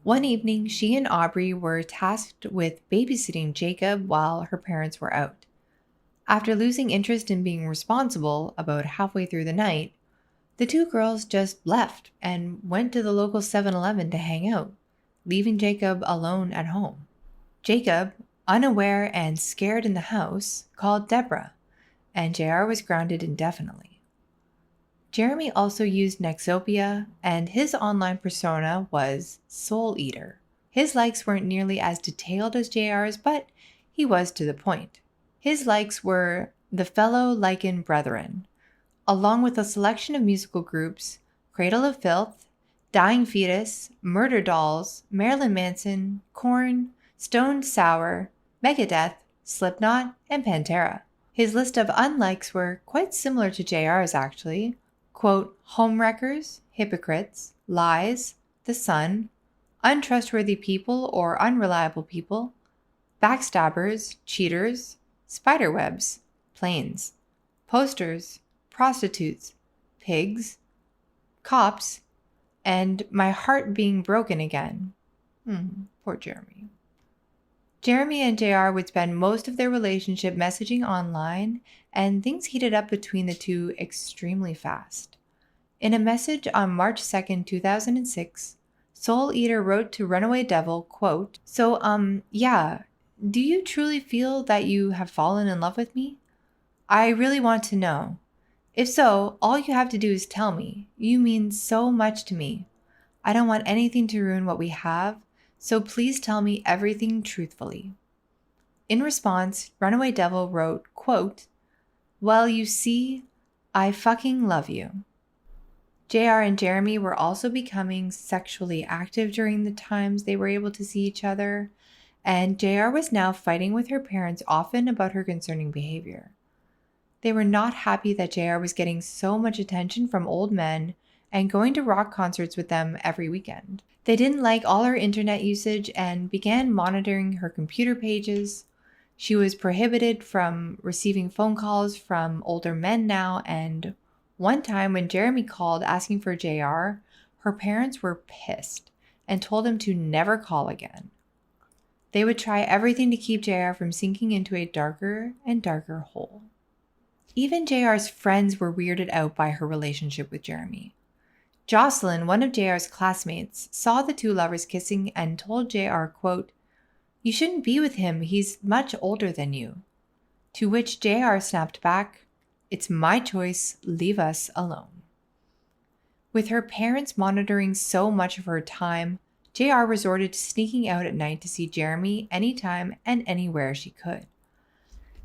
One evening, she and Aubrey were tasked with babysitting Jacob while her parents were out. After losing interest in being responsible about halfway through the night, the two girls just left and went to the local 7-Eleven to hang out, leaving Jacob alone at home. Jacob, unaware and scared in the house, called Deborah, and JR was grounded indefinitely. Jeremy also used Nexopia, and his online persona was Soul Eater. His likes weren't nearly as detailed as JR's, but he was to the point. His likes were the fellow Lichen Brethren, along with a selection of musical groups, Cradle of Filth, Dying Fetus, Murder Dolls, Marilyn Manson, Korn, Stoned Sour, Megadeth, Slipknot, and Pantera. His list of unlikes were quite similar to JR's actually. Quote, homewreckers, hypocrites, lies, the sun, untrustworthy people or unreliable people, backstabbers, cheaters, spiderwebs, planes, posters, prostitutes, pigs, cops, and my heart being broken again. Poor Jeremy. Jeremy and JR would spend most of their relationship messaging online, and things heated up between the two extremely fast. In a message on March 2nd, 2006, Soul Eater wrote to Runaway Devil, quote, "So, yeah, do you truly feel that you have fallen in love with me? I really want to know. If so, all you have to do is tell me. You mean so much to me. I don't want anything to ruin what we have, so please tell me everything truthfully." In response, Runaway Devil wrote, quote, "Well, you see, I fucking love you." JR and Jeremy were also becoming sexually active during the times they were able to see each other, and JR was now fighting with her parents often about her concerning behavior. They were not happy that JR was getting so much attention from old men and going to rock concerts with them every weekend. They didn't like all her internet usage and began monitoring her computer pages. She was prohibited from receiving phone calls from older men now, and one time when Jeremy called asking for JR, her parents were pissed and told him to never call again. They would try everything to keep JR from sinking into a darker and darker hole. Even JR's friends were weirded out by her relationship with Jeremy. Jocelyn, one of JR's classmates, saw the two lovers kissing and told JR, quote, "You shouldn't be with him, he's much older than you." To which JR snapped back, "It's my choice, leave us alone." With her parents monitoring so much of her time, JR resorted to sneaking out at night to see Jeremy anytime and anywhere she could.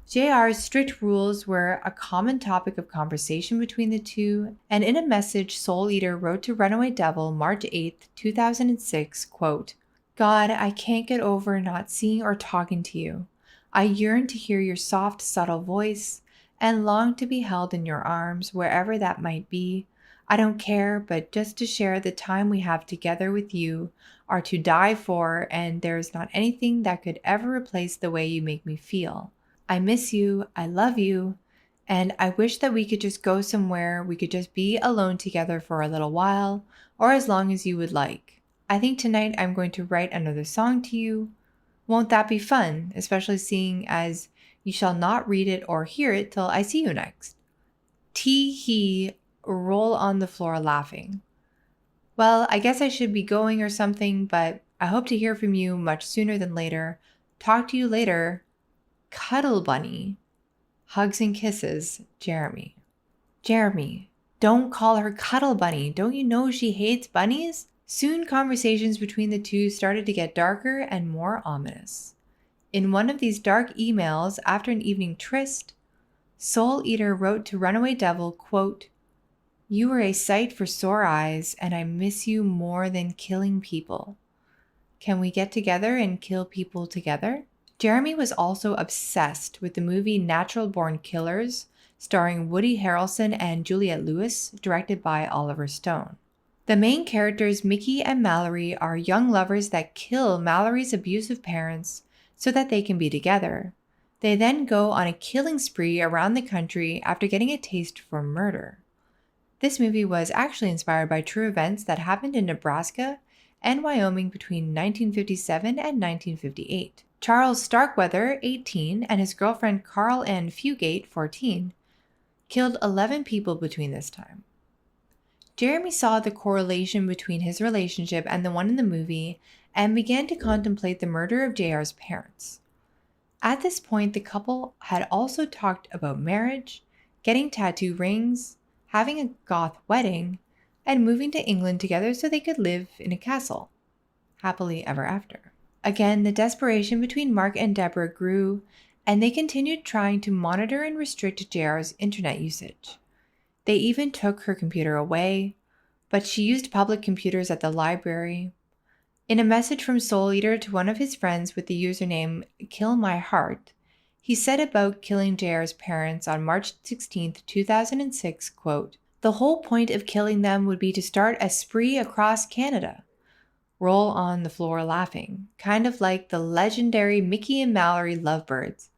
JR's strict rules were a common topic of conversation between the two, and in a message Soul Eater wrote to Runaway Devil March 8, 2006, quote, "God, I can't get over not seeing or talking to you. I yearn to hear your soft, subtle voice and long to be held in your arms, wherever that might be. I don't care, but just to share the time we have together with you are to die for, and there is not anything that could ever replace the way you make me feel. I miss you, I love you, and I wish that we could just go somewhere we could just be alone together for a little while, or as long as you would like. I think tonight I'm going to write another song to you. Won't that be fun, especially seeing as you shall not read it or hear it till I see you next. Tee-hee, roll on the floor laughing. Well, I guess I should be going or something, but I hope to hear from you much sooner than later. Talk to you later. Cuddle Bunny. Hugs and kisses, Jeremy." Jeremy, don't call her Cuddle Bunny. Don't you know she hates bunnies? Soon conversations between the two started to get darker and more ominous. In one of these dark emails after an evening tryst, Soul Eater wrote to Runaway Devil, quote, "You were a sight for sore eyes, and I miss you more than killing people. Can we get together and kill people together?" Jeremy was also obsessed with the movie Natural Born Killers, starring Woody Harrelson and Juliette Lewis, directed by Oliver Stone. The main characters, Mickey and Mallory, are young lovers that kill Mallory's abusive parents so that they can be together. They then go on a killing spree around the country after getting a taste for murder. This movie was actually inspired by true events that happened in Nebraska and Wyoming between 1957 and 1958. Charles Starkweather, 18, and his girlfriend Carl Ann Fugate, 14, killed 11 people between this time. Jeremy saw the correlation between his relationship and the one in the movie and began to contemplate the murder of JR's parents. At this point, the couple had also talked about marriage, getting tattoo rings, having a goth wedding, and moving to England together so they could live in a castle, happily ever after. Again, the desperation between Mark and Deborah grew, and they continued trying to monitor and restrict JR's internet usage. They even took her computer away, but she used public computers at the library. In a message from Soul Eater to one of his friends with the username Kill My Heart, he said about killing JR's parents on March 16, 2006, quote, "The whole point of killing them would be to start a spree across Canada. Roll on the floor laughing, kind of like the legendary Mickey and Mallory lovebirds.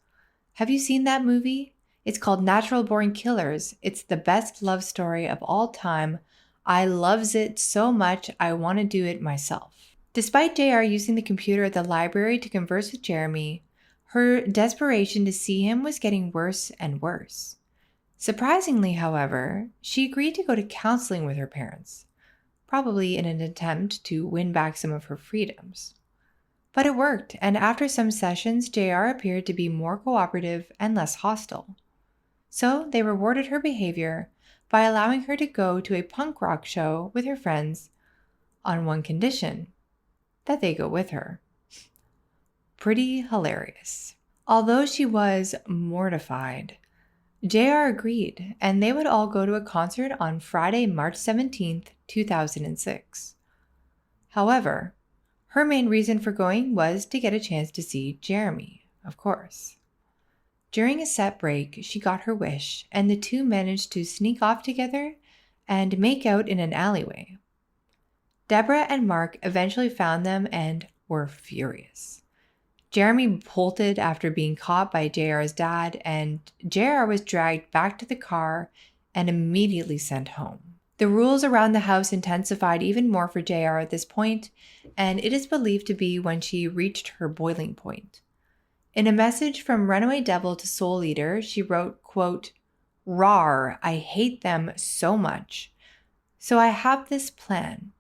Have you seen that movie? It's called Natural Born Killers. It's the best love story of all time. I loves it so much I want to do it myself." Despite JR using the computer at the library to converse with Jeremy, her desperation to see him was getting worse and worse. Surprisingly, however, she agreed to go to counseling with her parents, probably in an attempt to win back some of her freedoms. But it worked, and after some sessions, JR appeared to be more cooperative and less hostile. So they rewarded her behavior by allowing her to go to a punk rock show with her friends on one condition: that they go with her. Pretty hilarious. Although she was mortified, JR agreed, and they would all go to a concert on Friday, March 17th, 2006. However, Her main reason for going was to get a chance to see Jeremy, of course. During a set break, she got her wish, and the two managed to sneak off together and make out in an alleyway. Deborah and Mark eventually found them and were furious. Jeremy bolted after being caught by JR's dad, and JR was dragged back to the car and immediately sent home. The rules around the house intensified even more for JR at this point, and it is believed to be when she reached her boiling point. In a message from Runaway Devil to Soul Eater, she wrote, quote, "Rawr, I hate them so much. So I have this plan.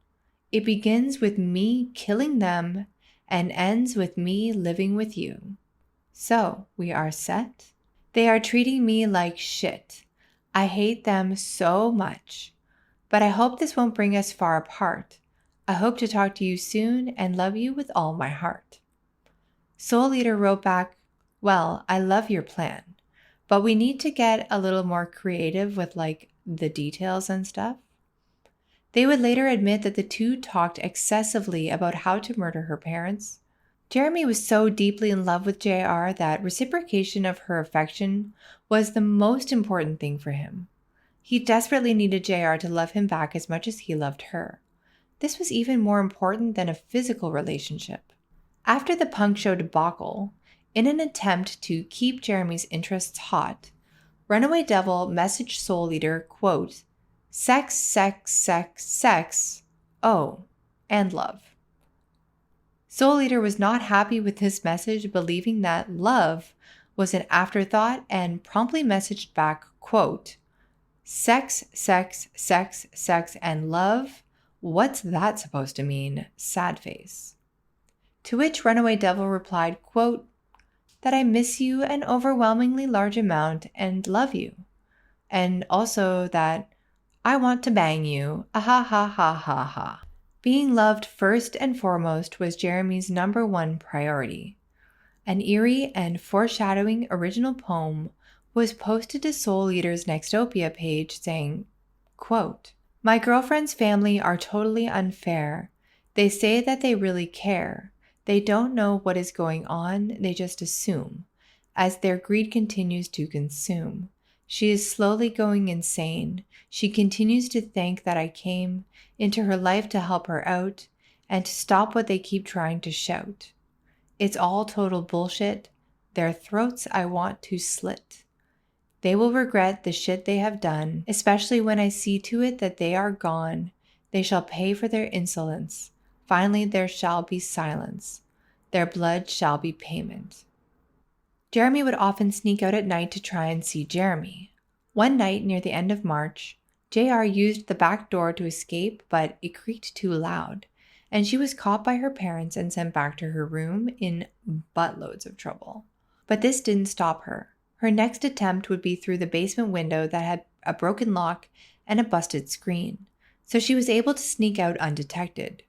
It begins with me killing them and ends with me living with you. So we are set. They are treating me like shit. I hate them so much. But I hope this won't bring us far apart. I hope to talk to you soon and love you with all my heart." Soul Eater wrote back, "Well, I love your plan, but we need to get a little more creative with the details and stuff." They would later admit that the two talked excessively about how to murder her parents. Jeremy was so deeply in love with JR that reciprocation of her affection was the most important thing for him. He desperately needed JR to love him back as much as he loved her. This was even more important than a physical relationship. After the punk show debacle, in an attempt to keep Jeremy's interests hot, Runaway Devil messaged Soul Eater, quote, "Sex, sex, sex, sex, oh, and love." Soul Eater was not happy with this message, believing that love was an afterthought, and promptly messaged back, quote, "Sex, sex, sex, sex, and love? What's that supposed to mean? Sad face." To which Runaway Devil replied, quote, "That I miss you an overwhelmingly large amount and love you. And also that I want to bang you, ha ha ha ha ha." Being loved first and foremost was Jeremy's number one priority. An eerie and foreshadowing original poem was posted to Soul Eater's Nextopia page saying, quote, "My girlfriend's family are totally unfair. They say that they really care. They don't know what is going on, they just assume, as their greed continues to consume. She is slowly going insane. She continues to think that I came into her life to help her out and to stop what they keep trying to shout. It's all total bullshit. Their throats I want to slit. They will regret the shit they have done, especially when I see to it that they are gone. They shall pay for their insolence. Finally there shall be silence. Their blood shall be payment." Jeremy would often sneak out at night to try and see Jeremy. One night near the end of March, JR used the back door to escape, but it creaked too loud, and she was caught by her parents and sent back to her room in buttloads of trouble. But this didn't stop her. Her next attempt would be through the basement window that had a broken lock and a busted screen, so she was able to sneak out undetected.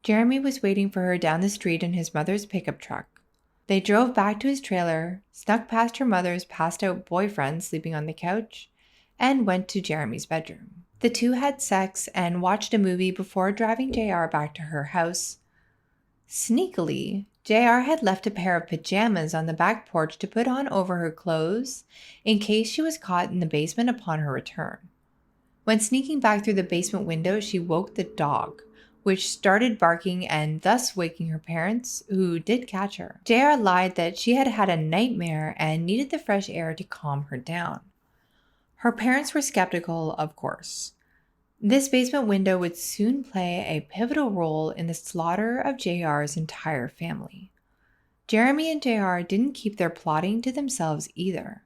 Jeremy was waiting for her down the street in his mother's pickup truck. They drove back to his trailer, snuck past her mother's passed-out boyfriend sleeping on the couch, and went to Jeremy's bedroom. The two had sex and watched a movie before driving JR back to her house. Sneakily, JR had left a pair of pajamas on the back porch to put on over her clothes in case she was caught in the basement upon her return. When sneaking back through the basement window, she woke the dog, which started barking and thus waking her parents, who did catch her. JR lied that she had had a nightmare and needed the fresh air to calm her down. Her parents were skeptical, of course. This basement window would soon play a pivotal role in the slaughter of JR's entire family. Jeremy and JR didn't keep their plotting to themselves either.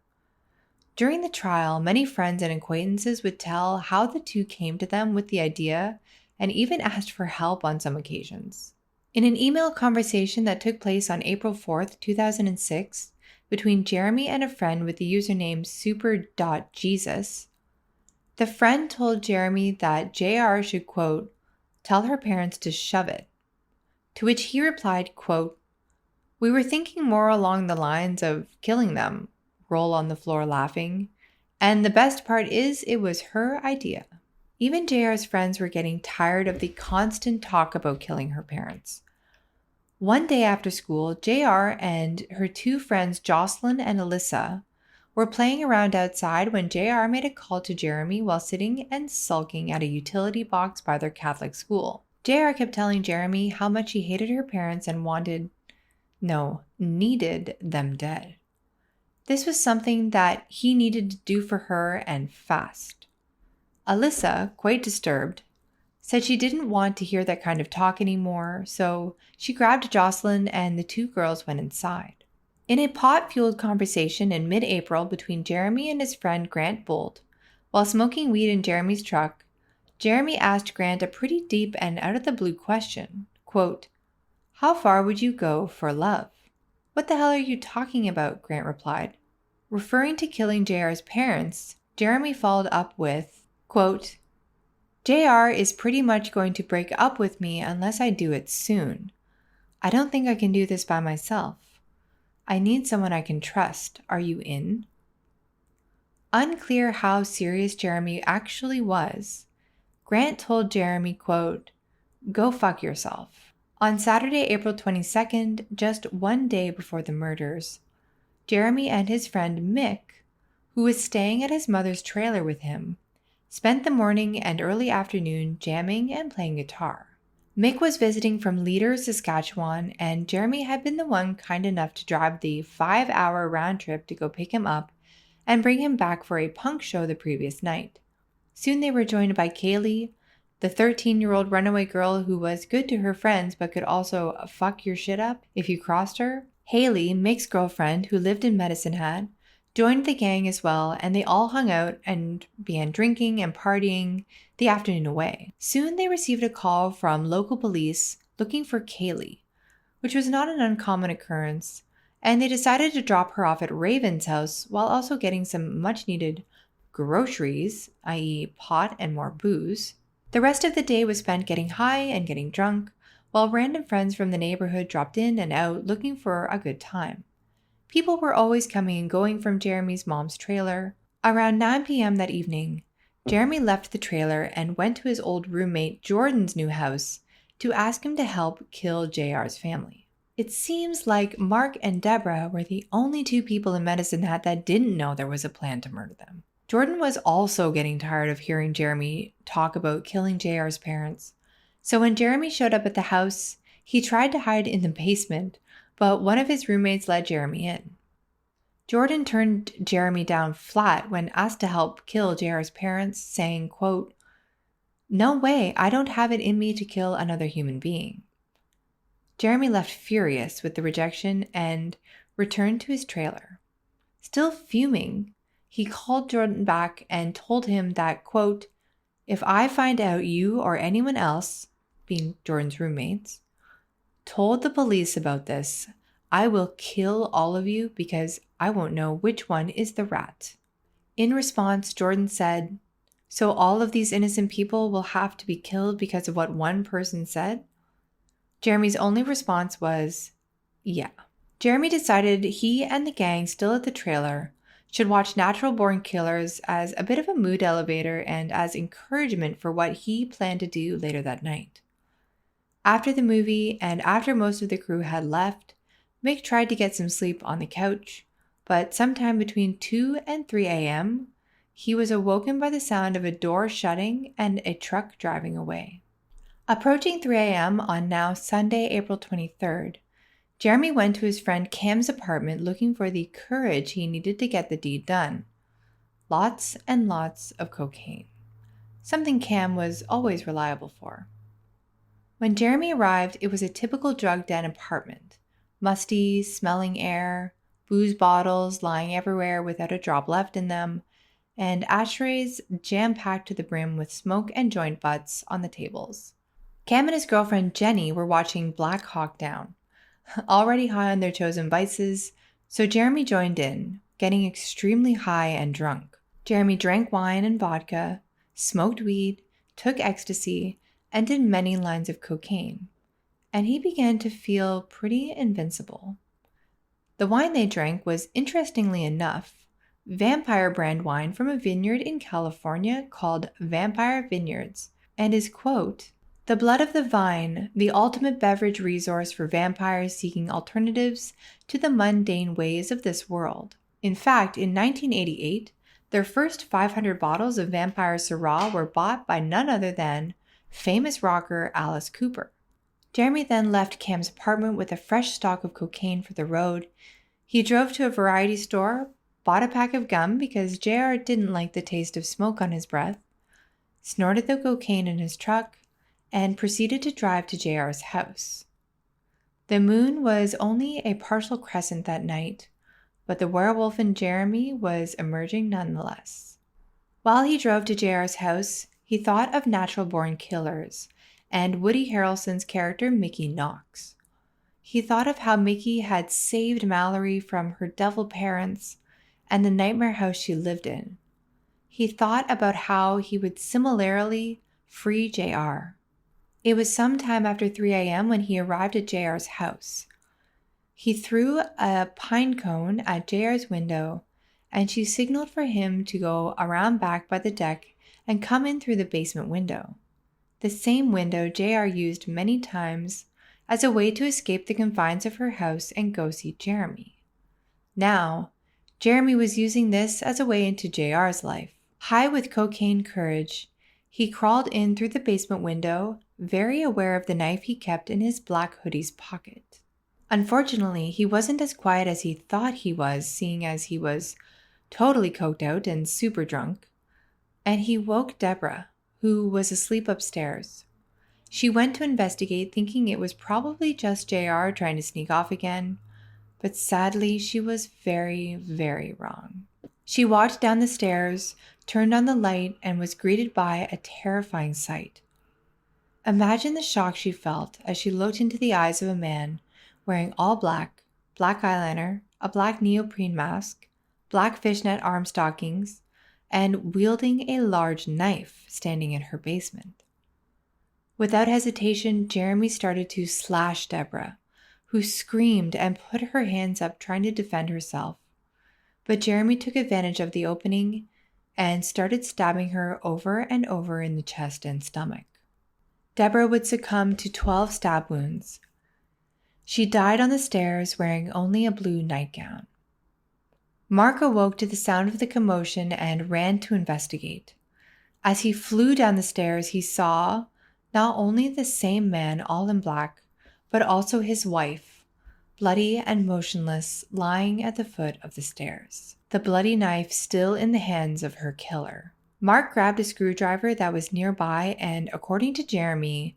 During the trial, many friends and acquaintances would tell how the two came to them with the idea and even asked for help on some occasions. In an email conversation that took place on April 4th, 2006, between Jeremy and a friend with the username super.jesus, the friend told Jeremy that JR should, quote, "tell her parents to shove it." To which he replied, quote, "We were thinking more along the lines of killing them," roll on the floor laughing, "and the best part is it was her idea." Even JR's friends were getting tired of the constant talk about killing her parents. One day after school, JR and her two friends Jocelyn and Alyssa were playing around outside when JR made a call to Jeremy while sitting and sulking at a utility box by their Catholic school. JR kept telling Jeremy how much he hated her parents and needed them dead. This was something that he needed to do for her and fast. Alyssa, quite disturbed, said she didn't want to hear that kind of talk anymore, so she grabbed Jocelyn and the two girls went inside. In a pot-fueled conversation in mid-April between Jeremy and his friend Grant Bolt, while smoking weed in Jeremy's truck, Jeremy asked Grant a pretty deep and out-of-the-blue question, quote, "How far would you go for love?" "What the hell are you talking about?" Grant replied. Referring to killing JR's parents, Jeremy followed up with, quote, "JR is pretty much going to break up with me unless I do it soon. I don't think I can do this by myself. I need someone I can trust. Are you in?" Unclear how serious Jeremy actually was, Grant told Jeremy, quote, "Go fuck yourself." On Saturday, April 22nd, just one day before the murders, Jeremy and his friend Mick, who was staying at his mother's trailer with him, spent the morning and early afternoon jamming and playing guitar. Mick was visiting from Leader, Saskatchewan, and Jeremy had been the one kind enough to drive the 5-hour round trip to go pick him up and bring him back for a punk show the previous night. Soon they were joined by Kaylee, the 13-year-old runaway girl who was good to her friends but could also fuck your shit up if you crossed her. Haley, Mick's girlfriend, who lived in Medicine Hat, joined the gang as well, and they all hung out and began drinking and partying the afternoon away. Soon they received a call from local police looking for Kaylee, which was not an uncommon occurrence, and they decided to drop her off at Raven's house while also getting some much-needed groceries, i.e. pot and more booze. The rest of the day was spent getting high and getting drunk, while random friends from the neighborhood dropped in and out looking for a good time. People were always coming and going from Jeremy's mom's trailer. Around 9 p.m. that evening, Jeremy left the trailer and went to his old roommate Jordan's new house to ask him to help kill JR's family. It seems like Mark and Deborah were the only two people in Medicine Hat that didn't know there was a plan to murder them. Jordan was also getting tired of hearing Jeremy talk about killing JR's parents. So when Jeremy showed up at the house, he tried to hide in the basement, but one of his roommates let Jeremy in. Jordan turned Jeremy down flat when asked to help kill JR's parents, saying, quote, "No way, I don't have it in me to kill another human being." Jeremy left furious with the rejection and returned to his trailer. Still fuming, he called Jordan back and told him that, quote, "If I find out you or anyone else," being Jordan's roommates, "told the police about this, I will kill all of you because I won't know which one is the rat." In response, Jordan said, "So all of these innocent people will have to be killed because of what one person said?" Jeremy's only response was, "Yeah." Jeremy decided he and the gang still at the trailer should watch Natural Born Killers as a bit of a mood elevator and as encouragement for what he planned to do later that night. After the movie and after most of the crew had left, Mick tried to get some sleep on the couch, but sometime between 2 and 3 a.m., he was awoken by the sound of a door shutting and a truck driving away. Approaching 3 a.m. on now Sunday, April 23rd, Jeremy went to his friend Cam's apartment looking for the courage he needed to get the deed done. Lots and lots of cocaine. Something Cam was always reliable for. When Jeremy arrived, it was a typical drug den apartment. Musty, smelling air, booze bottles lying everywhere without a drop left in them, and ashtrays jam-packed to the brim with smoke and joint butts on the tables. Cam and his girlfriend Jenny were watching Black Hawk Down, already high on their chosen vices, so Jeremy joined in, getting extremely high and drunk. Jeremy drank wine and vodka, smoked weed, took ecstasy, and did many lines of cocaine, and he began to feel pretty invincible. The wine they drank was, interestingly enough, Vampire brand wine from a vineyard in California called Vampire Vineyards, and is, quote, The blood of the vine, the ultimate beverage resource for vampires seeking alternatives to the mundane ways of this world. In fact, in 1988, their first 500 bottles of Vampire Syrah were bought by none other than famous rocker Alice Cooper. Jeremy then left Cam's apartment with a fresh stock of cocaine for the road. He drove to a variety store, bought a pack of gum because JR didn't like the taste of smoke on his breath, snorted the cocaine in his truck, and proceeded to drive to JR's house. The moon was only a partial crescent that night, but the werewolf in Jeremy was emerging nonetheless. While he drove to JR's house, he thought of natural-born killers and Woody Harrelson's character Mickey Knox. He thought of how Mickey had saved Mallory from her devil parents and the nightmare house she lived in. He thought about how he would similarly free JR. It was sometime after 3 a.m. when he arrived at JR's house. He threw a pine cone at JR's window, and she signaled for him to go around back by the deck and come in through the basement window. The same window JR used many times as a way to escape the confines of her house and go see Jeremy. Now, Jeremy was using this as a way into JR's life. High with cocaine courage, he crawled in through the basement window, very aware of the knife he kept in his black hoodie's pocket. Unfortunately, he wasn't as quiet as he thought he was, seeing as he was totally coked out and super drunk, and he woke Deborah, who was asleep upstairs. She went to investigate, thinking it was probably just JR trying to sneak off again, but sadly she was very, very wrong. She walked down the stairs, turned on the light, and was greeted by a terrifying sight. Imagine the shock she felt as she looked into the eyes of a man wearing all black, black eyeliner, a black neoprene mask, black fishnet arm stockings, and wielding a large knife standing in her basement. Without hesitation, Jeremy started to slash Deborah, who screamed and put her hands up trying to defend herself. But Jeremy took advantage of the opening and started stabbing her over and over in the chest and stomach. Deborah would succumb to 12 stab wounds. She died on the stairs wearing only a blue nightgown. Mark awoke to the sound of the commotion and ran to investigate. As he flew down the stairs, he saw not only the same man all in black, but also his wife, bloody and motionless, lying at the foot of the stairs, the bloody knife still in the hands of her killer. Mark grabbed a screwdriver that was nearby, and according to Jeremy,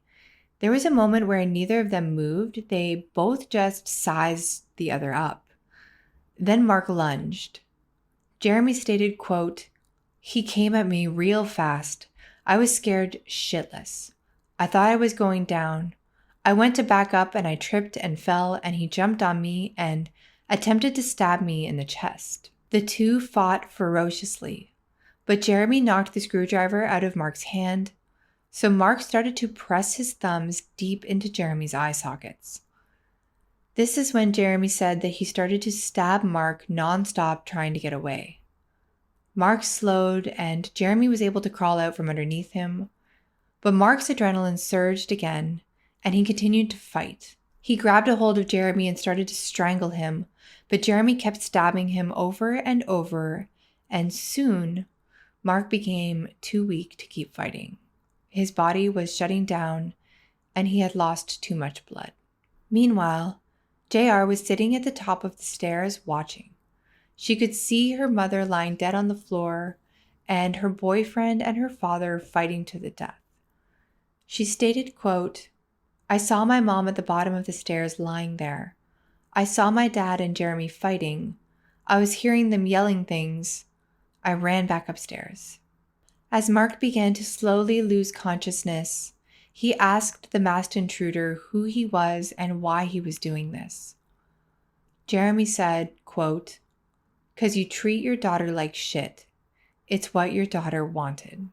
there was a moment where neither of them moved. They both just sized the other up. Then Mark lunged. Jeremy stated, quote, "He came at me real fast. I was scared shitless. I thought I was going down. I went to back up and I tripped and fell, and he jumped on me and attempted to stab me in the chest." The two fought ferociously, but Jeremy knocked the screwdriver out of Mark's hand, so Mark started to press his thumbs deep into Jeremy's eye sockets. This is when Jeremy said that he started to stab Mark nonstop trying to get away. Mark slowed and Jeremy was able to crawl out from underneath him, but Mark's adrenaline surged again and he continued to fight. He grabbed a hold of Jeremy and started to strangle him, but Jeremy kept stabbing him over and over, and soon Mark became too weak to keep fighting. His body was shutting down and he had lost too much blood. Meanwhile, JR was sitting at the top of the stairs watching. She could see her mother lying dead on the floor and her boyfriend and her father fighting to the death. She stated, quote, "I saw my mom at the bottom of the stairs lying there. I saw my dad and Jeremy fighting. I was hearing them yelling things. I ran back upstairs." As Mark began to slowly lose consciousness, he asked the masked intruder who he was and why he was doing this. Jeremy said, quote, "'Cause you treat your daughter like shit. It's what your daughter wanted."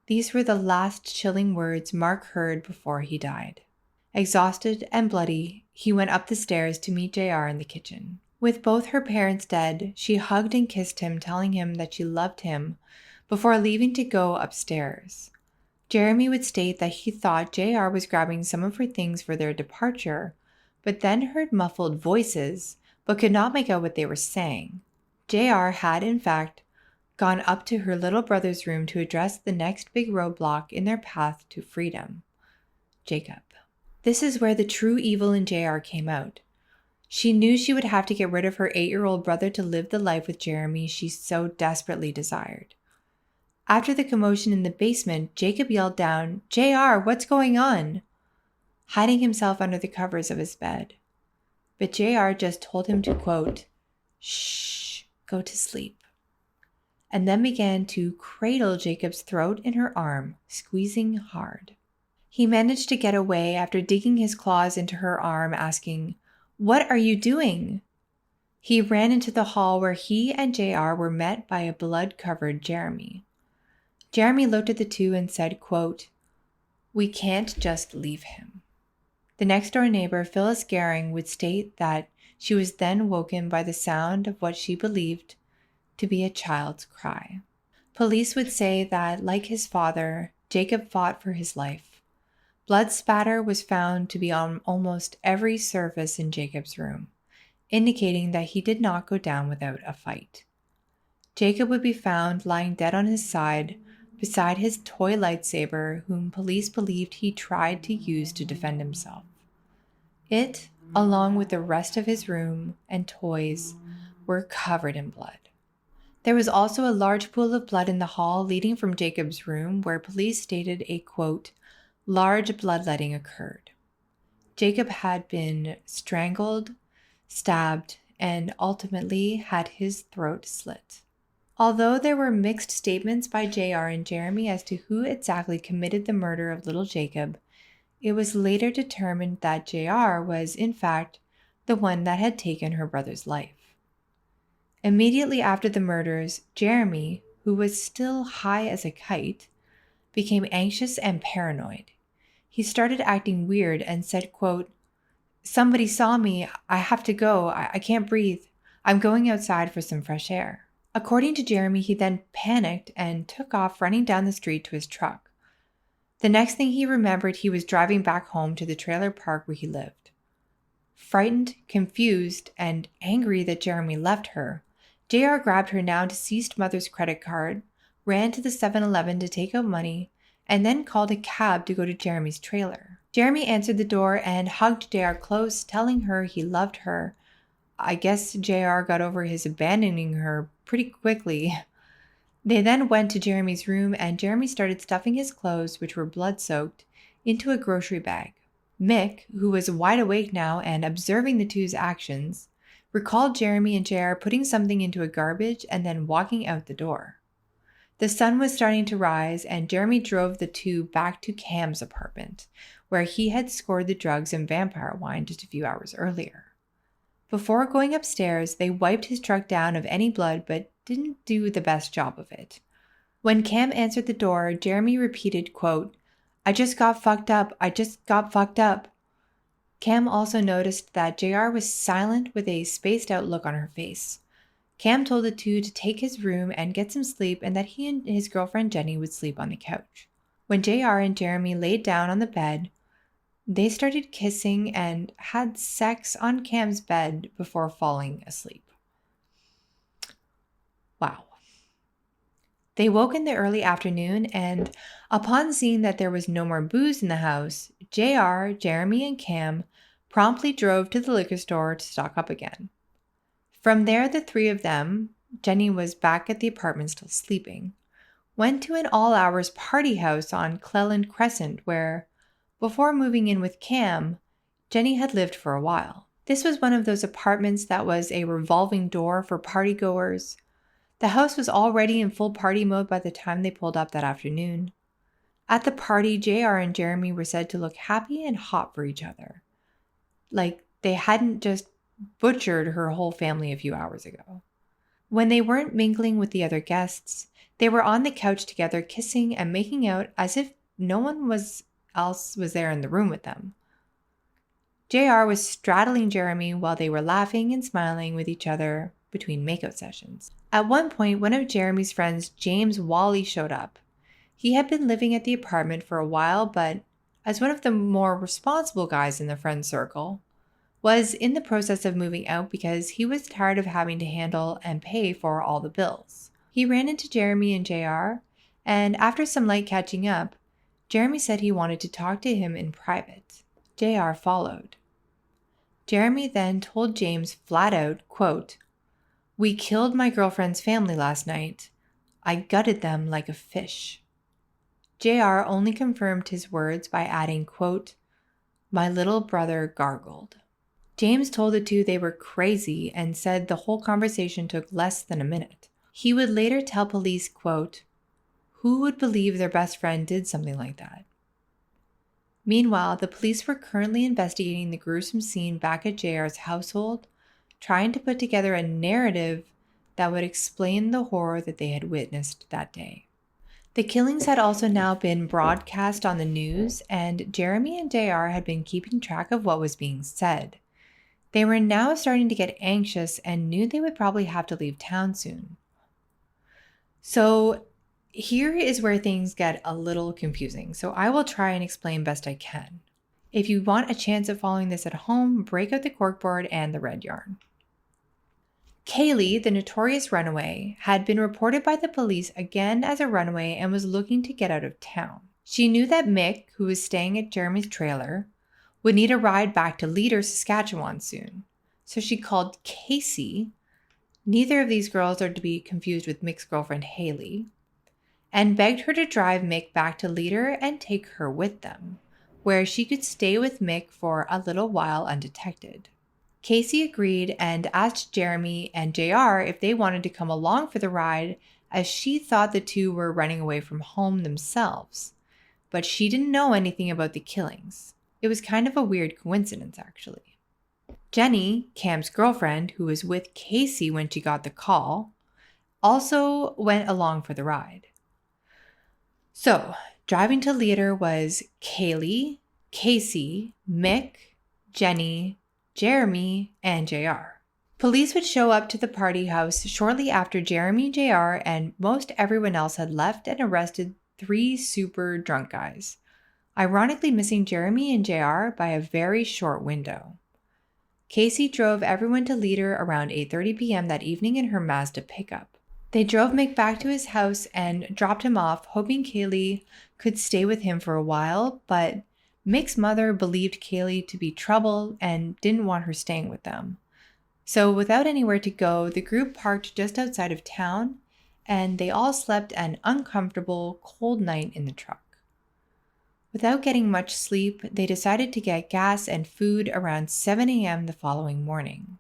These were the last chilling words Mark heard before he died. Exhausted and bloody, he went up the stairs to meet JR in the kitchen. With both her parents dead, she hugged and kissed him, telling him that she loved him before leaving to go upstairs. Jeremy would state that he thought JR was grabbing some of her things for their departure, but then heard muffled voices, but could not make out what they were saying. JR had, in fact, gone up to her little brother's room to address the next big roadblock in their path to freedom: Jacob. This is where the true evil in JR came out. She knew she would have to get rid of her 8-year-old brother to live the life with Jeremy she so desperately desired. After the commotion in the basement, Jacob yelled down, "JR, what's going on?" hiding himself under the covers of his bed. But JR just told him to, quote, "Shh, go to sleep," and then began to cradle Jacob's throat in her arm, squeezing hard. He managed to get away after digging his claws into her arm, asking, "What are you doing?" He ran into the hall where he and JR were met by a blood-covered Jeremy. Jeremy looked at the two and said, quote, "We can't just leave him." The next-door neighbor, Phyllis Gehring, would state that she was then woken by the sound of what she believed to be a child's cry. Police would say that, like his father, Jacob fought for his life. Blood spatter was found to be on almost every surface in Jacob's room, indicating that he did not go down without a fight. Jacob would be found lying dead on his side beside his toy lightsaber, whom police believed he tried to use to defend himself. It, along with the rest of his room and toys, were covered in blood. There was also a large pool of blood in the hall leading from Jacob's room, where police stated a, quote, "large bloodletting occurred." Jacob had been strangled, stabbed, and ultimately had his throat slit. Although there were mixed statements by JR and Jeremy as to who exactly committed the murder of little Jacob, it was later determined that JR was, in fact, the one that had taken her brother's life. Immediately after the murders, Jeremy, who was still high as a kite, became anxious and paranoid. He started acting weird and said, quote, "Somebody saw me. I have to go. I can't breathe. I'm going outside for some fresh air." According to Jeremy, he then panicked and took off running down the street to his truck. The next thing he remembered, he was driving back home to the trailer park where he lived. Frightened, confused, and angry that Jeremy left her, JR grabbed her now deceased mother's credit card, ran to the 7-Eleven to take out money, and then called a cab to go to Jeremy's trailer. Jeremy answered the door and hugged JR close, telling her he loved her. I guess JR got over his abandoning her pretty quickly. They then went to Jeremy's room, and Jeremy started stuffing his clothes, which were blood-soaked, into a grocery bag. Mick, who was wide awake now and observing the two's actions, recalled Jeremy and JR putting something into a garbage and then walking out the door. The sun was starting to rise, and Jeremy drove the two back to Cam's apartment, where he had scored the drugs and vampire wine just a few hours earlier. Before going upstairs, they wiped his truck down of any blood, but didn't do the best job of it. When Cam answered the door, Jeremy repeated, quote, "I just got fucked up. I just got fucked up." Cam also noticed that JR was silent with a spaced-out look on her face. Cam told the two to take his room and get some sleep, and that he and his girlfriend Jenny would sleep on the couch. When JR and Jeremy laid down on the bed, they started kissing and had sex on Cam's bed before falling asleep. Wow. They woke in the early afternoon, and upon seeing that there was no more booze in the house, JR, Jeremy, and Cam promptly drove to the liquor store to stock up again. From there, the three of them, Jenny was back at the apartment still sleeping, went to an all-hours party house on McClelland Crescent where, before moving in with Cam, Jenny had lived for a while. This was one of those apartments that was a revolving door for partygoers. The house was already in full party mode by the time they pulled up that afternoon. At the party, JR and Jeremy were said to look happy and hot for each other, like they hadn't just butchered her whole family a few hours ago. When they weren't mingling with the other guests, they were on the couch together, kissing and making out as if no one else was there in the room with them. JR was straddling Jeremy while they were laughing and smiling with each other between makeout sessions. At one point, one of Jeremy's friends, James Wally, showed up. He had been living at the apartment for a while, but as one of the more responsible guys in the friend circle, was in the process of moving out because he was tired of having to handle and pay for all the bills. He ran into Jeremy and JR, and after some light catching up, Jeremy said he wanted to talk to him in private. JR followed. Jeremy then told James flat out, quote, "We killed my girlfriend's family last night. I gutted them like a fish." JR only confirmed his words by adding, quote, "My little brother gargled." James told the two they were crazy and said the whole conversation took less than a minute. He would later tell police, quote, "Who would believe their best friend did something like that?" Meanwhile, the police were currently investigating the gruesome scene back at JR's household, trying to put together a narrative that would explain the horror that they had witnessed that day. The killings had also now been broadcast on the news, and Jeremy and JR had been keeping track of what was being said. They were now starting to get anxious and knew they would probably have to leave town soon. So here is where things get a little confusing, so I will try and explain best I can. If you want a chance of following this at home, break out the corkboard and the red yarn. Kaylee, the notorious runaway, had been reported by the police again as a runaway and was looking to get out of town. She knew that Mick, who was staying at Jeremy's trailer, would need a ride back to Leader, Saskatchewan soon. So she called Casey, neither of these girls are to be confused with Mick's girlfriend Haley, and begged her to drive Mick back to Leader and take her with them, where she could stay with Mick for a little while undetected. Casey agreed and asked Jeremy and JR if they wanted to come along for the ride, as she thought the two were running away from home themselves. But she didn't know anything about the killings. It was kind of a weird coincidence, actually. Jenny, Cam's girlfriend, who was with Casey when she got the call, also went along for the ride. So, driving to Leader was Kaylee, Casey, Mick, Jenny, Jeremy, and JR. Police would show up to the party house shortly after Jeremy, JR, and most everyone else had left and arrested 3 super drunk guys, ironically missing Jeremy and JR by a very short window. Casey drove everyone to Leader around 8:30 p.m. that evening in her Mazda pickup. They drove Mick back to his house and dropped him off, hoping Kaylee could stay with him for a while, but Mick's mother believed Kaylee to be trouble and didn't want her staying with them. So without anywhere to go, the group parked just outside of town, and they all slept an uncomfortable, cold night in the truck. Without getting much sleep, they decided to get gas and food around 7 a.m. the following morning.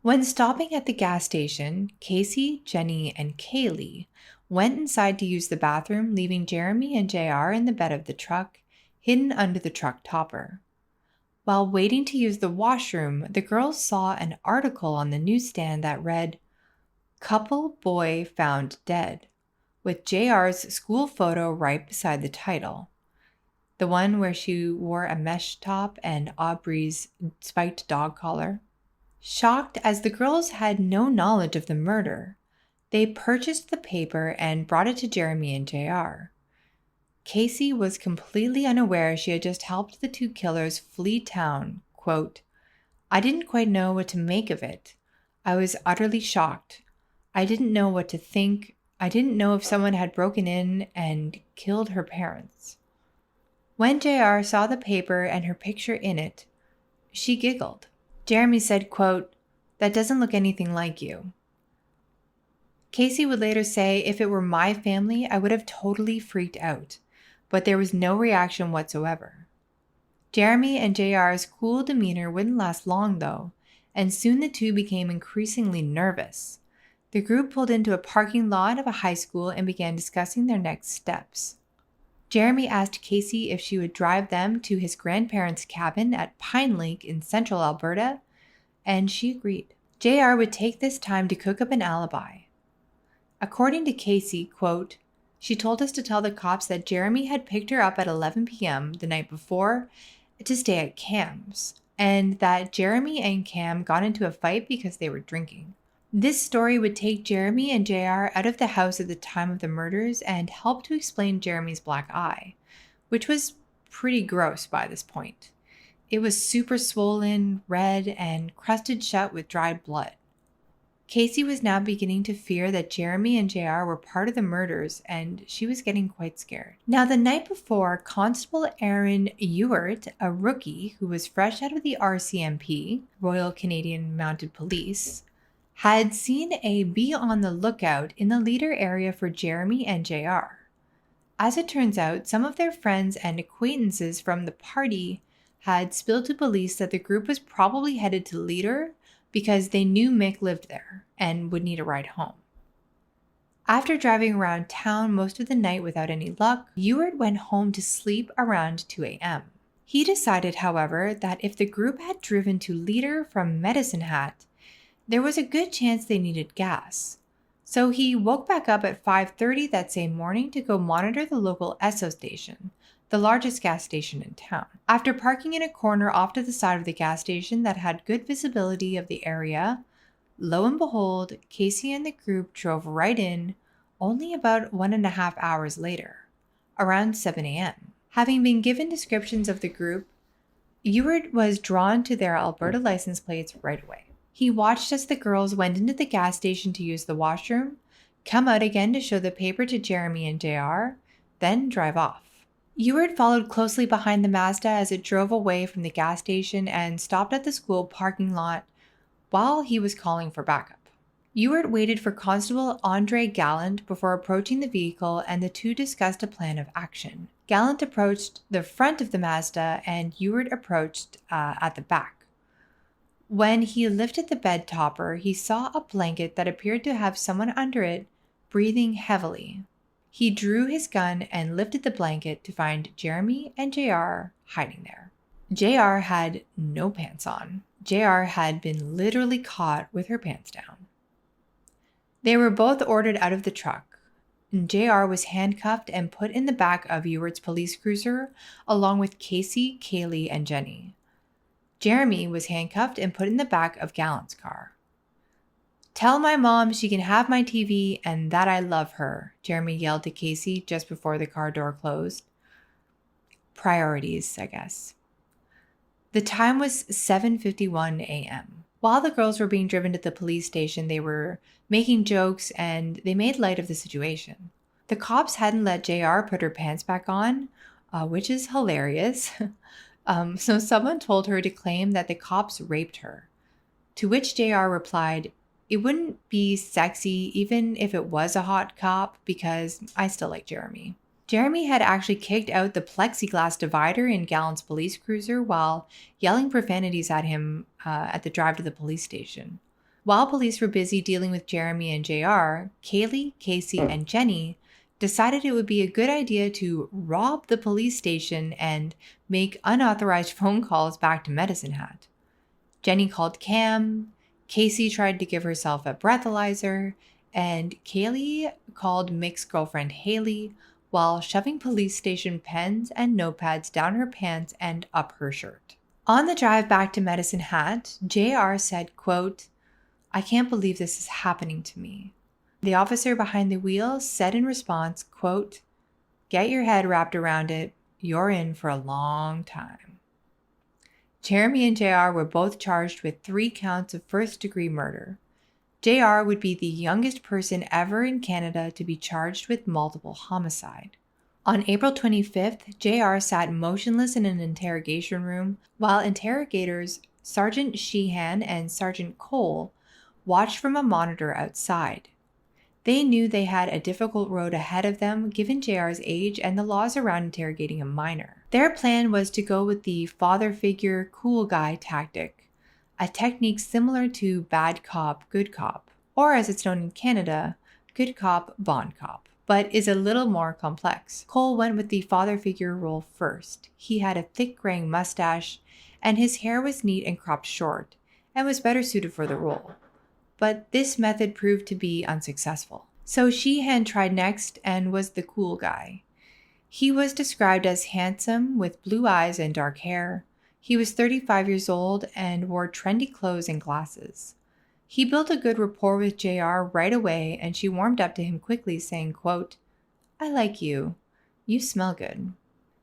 When stopping at the gas station, Casey, Jenny, and Kaylee went inside to use the bathroom, leaving Jeremy and JR in the bed of the truck, hidden under the truck topper. While waiting to use the washroom, the girls saw an article on the newsstand that read, "Couple boy found dead," with JR's school photo right beside the title. The one where she wore a mesh top and Aubrey's spiked dog collar. Shocked as the girls had no knowledge of the murder, they purchased the paper and brought it to Jeremy and JR. Casey was completely unaware she had just helped the 2 killers flee town. Quote, "I didn't quite know what to make of it. I was utterly shocked. I didn't know what to think. I didn't know if someone had broken in and killed her parents." When JR saw the paper and her picture in it, she giggled. Jeremy said, quote, "That doesn't look anything like you." Casey would later say, "If it were my family, I would have totally freaked out," but there was no reaction whatsoever. Jeremy and JR's cool demeanor wouldn't last long, though, and soon the two became increasingly nervous. The group pulled into a parking lot of a high school and began discussing their next steps. Jeremy asked Casey if she would drive them to his grandparents' cabin at Pine Lake in central Alberta, and she agreed. JR would take this time to cook up an alibi. According to Casey, quote, "She told us to tell the cops that Jeremy had picked her up at 11 p.m. the night before to stay at Cam's, and that Jeremy and Cam got into a fight because they were drinking." This story would take Jeremy and JR out of the house at the time of the murders and help to explain Jeremy's black eye, which was pretty gross by this point. It was super swollen, red, and crusted shut with dried blood. Casey was now beginning to fear that Jeremy and JR were part of the murders, and she was getting quite scared. Now, the night before, Constable Aaron Ewart, a rookie who was fresh out of the RCMP, Royal Canadian Mounted Police, had seen a be on the lookout in the leader area for Jeremy and JR. As it turns out, some of their friends and acquaintances from the party had spilled to police that the group was probably headed to Leader because they knew Mick lived there and would need a ride home. After driving around town most of the night without any luck, Ewart went home to sleep around 2 a.m. He decided, however, that if the group had driven to Leader from Medicine Hat, there was a good chance they needed gas. So he woke back up at 5:30 that same morning to go monitor the local Esso station, the largest gas station in town. After parking in a corner off to the side of the gas station that had good visibility of the area, lo and behold, Casey and the group drove right in only about 1.5 hours later, around 7 a.m. Having been given descriptions of the group, Ewart was drawn to their Alberta license plates right away. He watched as the girls went into the gas station to use the washroom, come out again to show the paper to Jeremy and JR, then drive off. Ewart followed closely behind the Mazda as it drove away from the gas station and stopped at the school parking lot while he was calling for backup. Ewart waited for Constable Andre Gallant before approaching the vehicle, and the two discussed a plan of action. Gallant approached the front of the Mazda and Ewart approached at the back. When he lifted the bed topper, he saw a blanket that appeared to have someone under it, breathing heavily. He drew his gun and lifted the blanket to find Jeremy and JR hiding there. JR had no pants on. JR had been literally caught with her pants down. They were both ordered out of the truck. JR was handcuffed and put in the back of Ewart's police cruiser along with Casey, Kaylee, and Jenny. Jeremy was handcuffed and put in the back of Gallant's car. "Tell my mom she can have my TV and that I love her," Jeremy yelled to Casey just before the car door closed. Priorities, I guess. The time was 7:51 a.m. While the girls were being driven to the police station, they were making jokes and they made light of the situation. The cops hadn't let JR put her pants back on, which is hilarious. So someone told her to claim that the cops raped her, to which JR replied, "It wouldn't be sexy even if it was a hot cop because I still like Jeremy." Jeremy had actually kicked out the plexiglass divider in Gallant's police cruiser while yelling profanities at him at the drive to the police station. While police were busy dealing with Jeremy and JR, Kaylee, Casey, and Jenny decided it would be a good idea to rob the police station and make unauthorized phone calls back to Medicine Hat. Jenny called Cam, Casey tried to give herself a breathalyzer, and Kaylee called Mick's girlfriend Haley while shoving police station pens and notepads down her pants and up her shirt. On the drive back to Medicine Hat, JR said, quote, "I can't believe this is happening to me." The officer behind the wheel said in response, quote, "Get your head wrapped around it. You're in for a long time." Jeremy and JR were both charged with 3 counts of first-degree murder. JR would be the youngest person ever in Canada to be charged with multiple homicide. On April 25th, JR sat motionless in an interrogation room while interrogators Sergeant Sheehan and Sergeant Cole watched from a monitor outside. They knew they had a difficult road ahead of them given JR's age and the laws around interrogating a minor. Their plan was to go with the father figure, cool guy tactic, a technique similar to bad cop, good cop, or as it's known in Canada, good cop, bond cop, but is a little more complex. Cole went with the father figure role first. He had a thick graying mustache, and his hair was neat and cropped short, and was better suited for the role. But this method proved to be unsuccessful. So Sheehan tried next and was the cool guy. He was described as handsome with blue eyes and dark hair. He was 35 years old and wore trendy clothes and glasses. He built a good rapport with JR right away, and she warmed up to him quickly, saying, quote, "I like you. You smell good."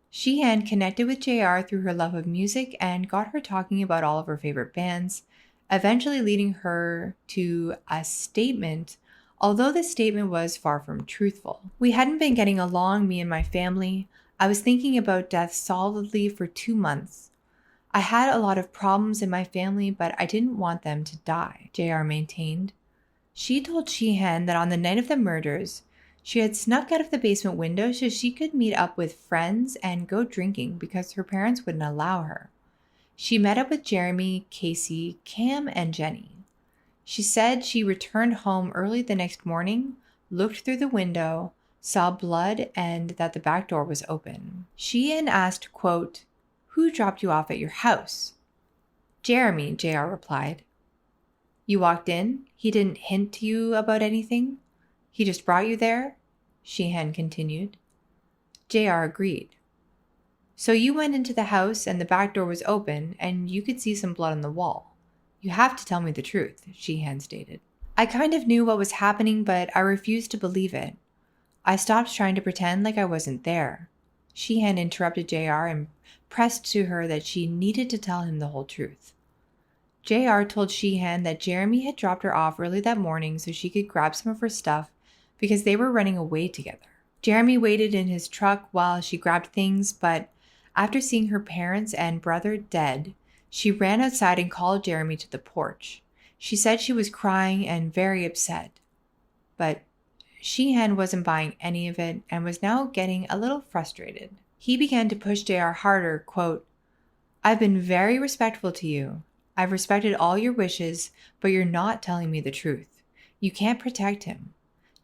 Sheehan connected with JR through her love of music and got her talking about all of her favorite bands, eventually leading her to a statement, although the statement was far from truthful. "We hadn't been getting along, me and my family. I was thinking about death solidly for 2 months. I had a lot of problems in my family, but I didn't want them to die," JR maintained. She told Sheehan that on the night of the murders, she had snuck out of the basement window so she could meet up with friends and go drinking because her parents wouldn't allow her. She met up with Jeremy, Casey, Cam, and Jenny. She said she returned home early the next morning, looked through the window, saw blood, and that the back door was open. Sheehan asked, quote, "Who dropped you off at your house?" "Jeremy," JR replied. "You walked in? He didn't hint to you about anything? He just brought you there?" Sheehan continued. JR agreed. "So you went into the house and the back door was open and you could see some blood on the wall. You have to tell me the truth," Sheehan stated. "I kind of knew what was happening, but I refused to believe it. I stopped trying to pretend like I wasn't there." Sheehan interrupted JR and pressed to her that she needed to tell him the whole truth. JR told Sheehan that Jeremy had dropped her off early that morning so she could grab some of her stuff because they were running away together. Jeremy waited in his truck while she grabbed things, but after seeing her parents and brother dead, she ran outside and called Jeremy to the porch. She said she was crying and very upset. But Sheehan wasn't buying any of it and was now getting a little frustrated. He began to push JR harder, quote, "I've been very respectful to you. I've respected all your wishes, but you're not telling me the truth. You can't protect him.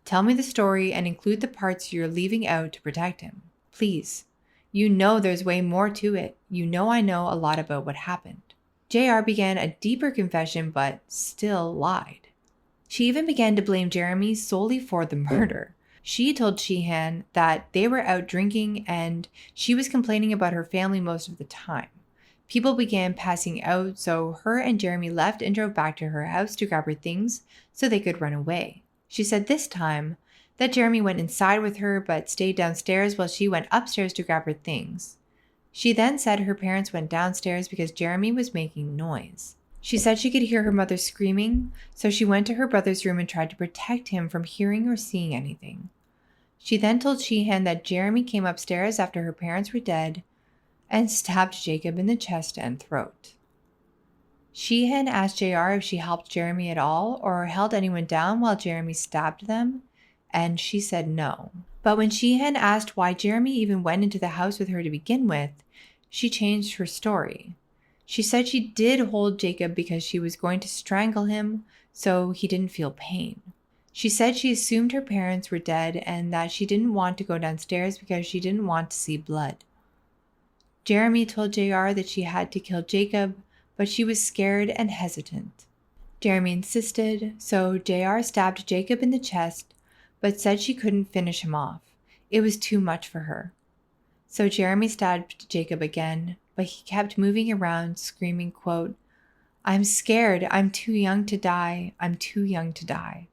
Tell me the story and include the parts you're leaving out to protect him. Please. You know there's way more to it. You know I know a lot about what happened." JR began a deeper confession, but still lied. She even began to blame Jeremy solely for the murder. She told Sheehan that they were out drinking and she was complaining about her family most of the time. People began passing out, so her and Jeremy left and drove back to her house to grab her things so they could run away. She said this time that Jeremy went inside with her but stayed downstairs while she went upstairs to grab her things. She then said her parents went downstairs because Jeremy was making noise. She said she could hear her mother screaming, so she went to her brother's room and tried to protect him from hearing or seeing anything. She then told Sheehan that Jeremy came upstairs after her parents were dead and stabbed Jacob in the chest and throat. Sheehan asked JR if she helped Jeremy at all or held anyone down while Jeremy stabbed them, and she said no. But when Sheehan asked why Jeremy even went into the house with her to begin with, she changed her story. She said she did hold Jacob because she was going to strangle him so he didn't feel pain. She said she assumed her parents were dead and that she didn't want to go downstairs because she didn't want to see blood. Jeremy told JR that she had to kill Jacob, but she was scared and hesitant. Jeremy insisted, so JR stabbed Jacob in the chest, but said she couldn't finish him off. It was too much for her. So Jeremy stabbed Jacob again, but he kept moving around, screaming, quote, "I'm scared. I'm too young to die. I'm too young to die."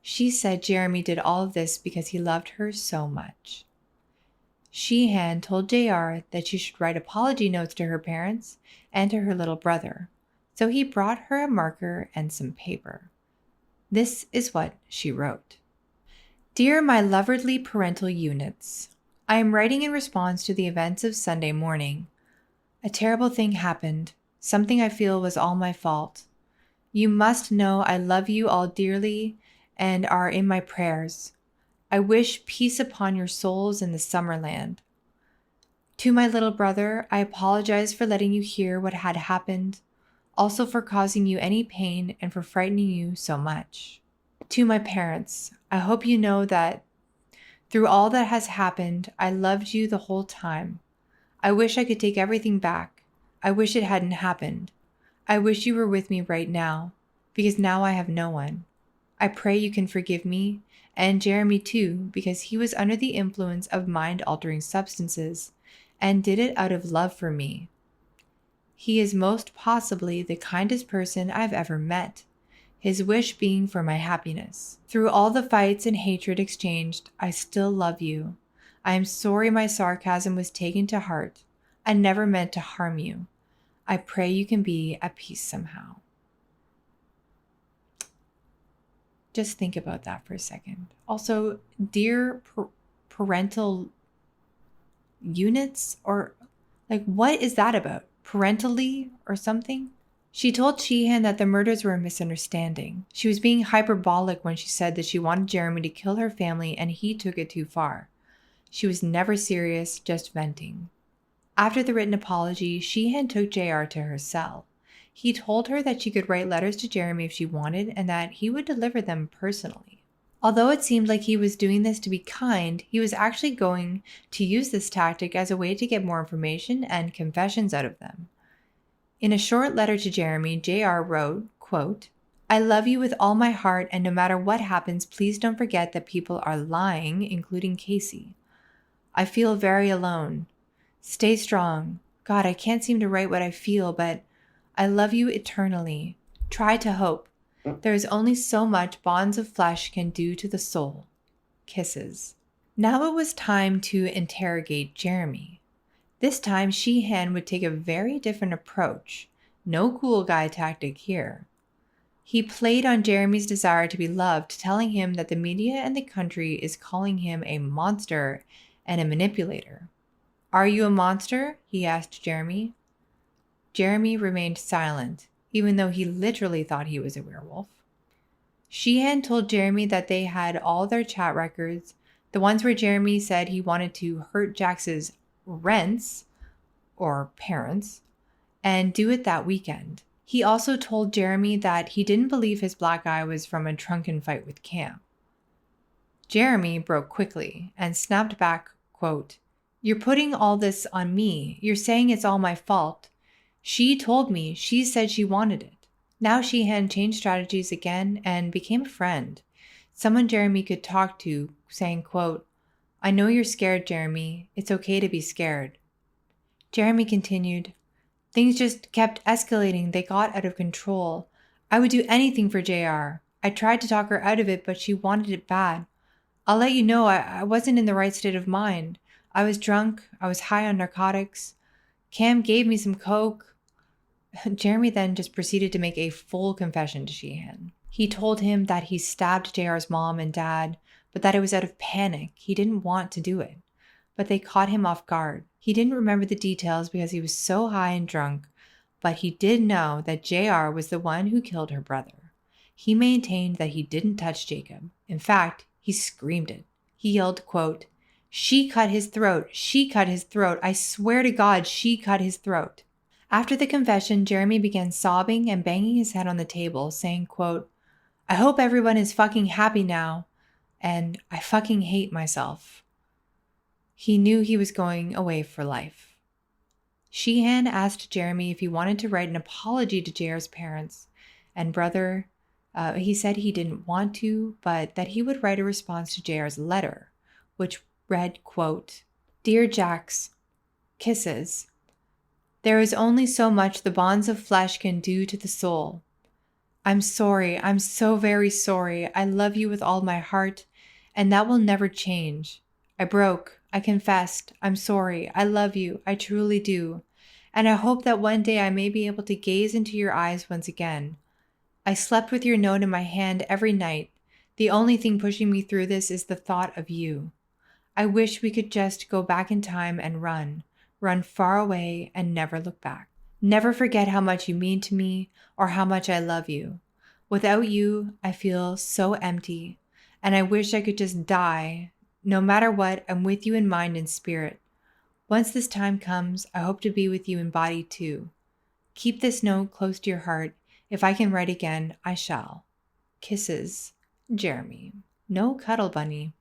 She said Jeremy did all of this because he loved her so much. Sheehan told JR that she should write apology notes to her parents and to her little brother, so he brought her a marker and some paper. This is what she wrote. "Dear my loverly parental units, I am writing in response to the events of Sunday morning. A terrible thing happened, something I feel was all my fault. You must know I love you all dearly and are in my prayers. I wish peace upon your souls in the Summerland. To my little brother, I apologize for letting you hear what had happened, also for causing you any pain and for frightening you so much. To my parents, I hope you know that through all that has happened, I loved you the whole time. I wish I could take everything back. I wish it hadn't happened. I wish you were with me right now, because now I have no one. I pray you can forgive me, and Jeremy too, because he was under the influence of mind-altering substances and did it out of love for me. He is most possibly the kindest person I've ever met. his wish being for my happiness. Through all the fights and hatred exchanged, I still love you. I am sorry my sarcasm was taken to heart. I never meant to harm you. I pray you can be at peace somehow. Just think about that for a second. Also, dear parental units, or like, what is that about? Parentally or something? She told Sheehan that the murders were a misunderstanding. She was being hyperbolic when she said that she wanted Jeremy to kill her family and he took it too far. She was never serious, just venting. After the written apology, Sheehan took JR to her cell. He told her that she could write letters to Jeremy if she wanted and that he would deliver them personally. Although it seemed like he was doing this to be kind, he was actually going to use this tactic as a way to get more information and confessions out of them. In a short letter to Jeremy, JR wrote, quote, I love you with all my heart, and no matter what happens, please don't forget that people are lying, including Casey. I feel very alone. Stay strong. God, I can't seem to write what I feel, but I love you eternally. Try to hope. There is only so much bonds of flesh can do to the soul. Kisses. Now it was time to interrogate Jeremy. This time, Sheehan would take a very different approach. No cool guy tactic here. He played on Jeremy's desire to be loved, telling him that the media and the country is calling him a monster and a manipulator. Are you a monster? He asked Jeremy. Jeremy remained silent, even though he literally thought he was a werewolf. Sheehan told Jeremy that they had all their chat records, the ones where Jeremy said he wanted to hurt Jax's rents, or parents, and do it that weekend. He also told Jeremy that he didn't believe his black eye was from a drunken fight with Cam. Jeremy broke quickly and snapped back, quote, You're putting all this on me. You're saying it's all my fault. She told me. She said she wanted it. Now Sheehan changed strategies again and became a friend, someone Jeremy could talk to, saying, quote, I know you're scared, Jeremy. It's okay to be scared. Jeremy continued, Things just kept escalating. They got out of control. I would do anything for JR. I tried to talk her out of it, but she wanted it bad. I'll let you know I wasn't in the right state of mind. I was drunk. I was high on narcotics. Cam gave me some coke. Jeremy then just proceeded to make a full confession to Sheehan. He told him that he stabbed JR's mom and dad, but that it was out of panic. He didn't want to do it, but they caught him off guard. He didn't remember the details because he was so high and drunk, but he did know that JR was the one who killed her brother. He maintained that he didn't touch Jacob. In fact, he screamed it. He yelled, quote, She cut his throat. She cut his throat. I swear to God, she cut his throat. After the confession, Jeremy began sobbing and banging his head on the table, saying, quote, I hope everyone is fucking happy now, and I fucking hate myself. He knew he was going away for life. Sheehan asked Jeremy if he wanted to write an apology to JR's parents and brother. He said he didn't want to, but that he would write a response to JR's letter, which read, quote, Dear Jax, kisses. There is only so much the bonds of flesh can do to the soul. I'm sorry. I'm so very sorry. I love you with all my heart, and that will never change. I broke. I confessed. I'm sorry. I love you. I truly do. And I hope that one day I may be able to gaze into your eyes once again. I slept with your note in my hand every night. The only thing pushing me through this is the thought of you. I wish we could just go back in time and run far away and never look back. Never forget how much you mean to me or how much I love you. Without you, I feel so empty, and I wish I could just die. No matter what, I'm with you in mind and spirit. Once this time comes, I hope to be with you in body too. Keep this note close to your heart. If I can write again, I shall. Kisses, Jeremy. No cuddle bunny.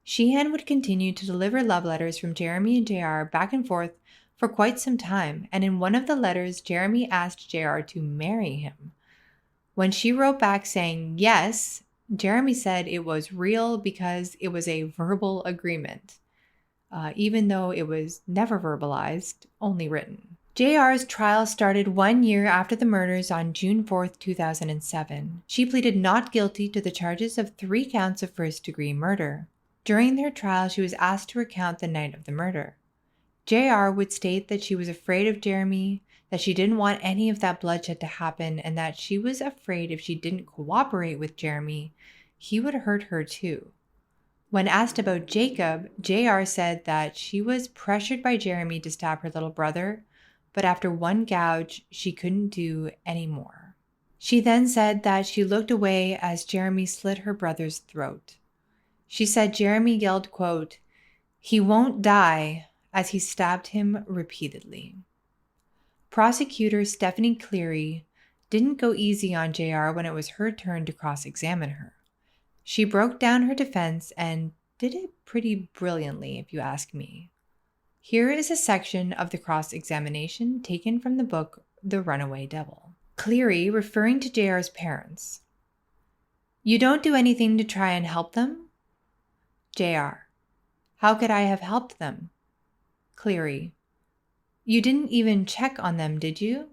Sheehan would continue to deliver love letters from Jeremy and JR back and forth for quite some time, and in one of the letters, Jeremy asked JR to marry him. When she wrote back saying yes, Jeremy said it was real because it was a verbal agreement, even though it was never verbalized, only written. JR's trial started 1 year after the murders on June 4th, 2007. She pleaded not guilty to the charges of 3 counts of first-degree murder. During their trial, she was asked to recount the night of the murder. JR would state that she was afraid of Jeremy, that she didn't want any of that bloodshed to happen, and that she was afraid if she didn't cooperate with Jeremy, he would hurt her too. When asked about Jacob, JR said that she was pressured by Jeremy to stab her little brother, but after one gouge, she couldn't do any more. She then said that she looked away as Jeremy slit her brother's throat. She said Jeremy yelled, quote, "He won't die," as he stabbed him repeatedly. Prosecutor Stephanie Cleary didn't go easy on JR when it was her turn to cross-examine her. She broke down her defense and did it pretty brilliantly, if you ask me. Here is a section of the cross-examination taken from the book The Runaway Devil. Cleary, referring to JR's parents. "You don't do anything to try and help them?" JR. "How could I have helped them?" Cleary. "You didn't even check on them, did you?"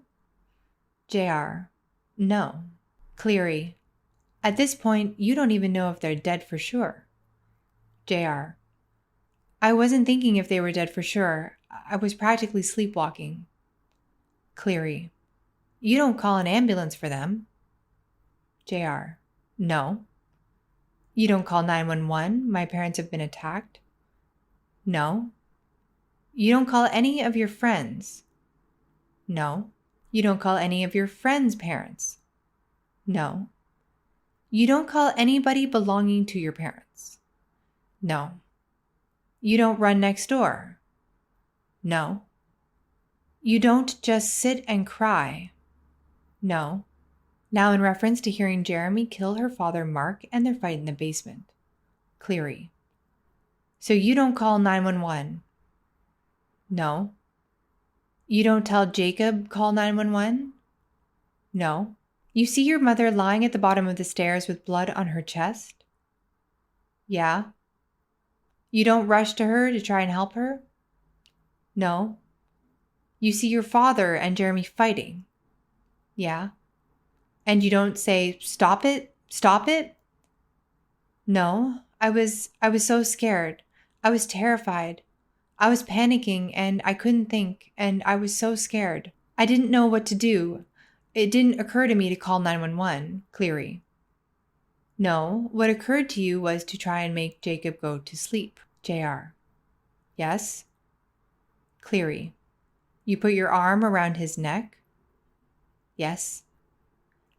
JR. "No." Cleary. "At this point, you don't even know if they're dead for sure." JR. "I wasn't thinking if they were dead for sure. I was practically sleepwalking." Cleary. "You don't call an ambulance for them?" JR. "No." "You don't call 911? My parents have been attacked?" No. "You don't call any of your friends?" No. "You don't call any of your friends' parents?" No. "You don't call anybody belonging to your parents?" No. "You don't run next door?" No. "You don't just sit and cry?" No. Now in reference to hearing Jeremy kill her father Mark and their fight in the basement. Cleary. "So you don't call 911? No. "You don't tell Jacob call 911? No. "You see your mother lying at the bottom of the stairs with blood on her chest? Yeah. "You don't rush to her to try and help her? No. "You see your father and Jeremy fighting? Yeah. "And you don't say, 'Stop it, stop it'?" No. I was so scared. I was terrified. I was panicking and I couldn't think, and I was so scared. I didn't know what to do. It didn't occur to me to call 911. Cleary. No, what occurred to you was to try and make Jacob go to sleep. JR. Yes. Cleary. You put your arm around his neck? Yes.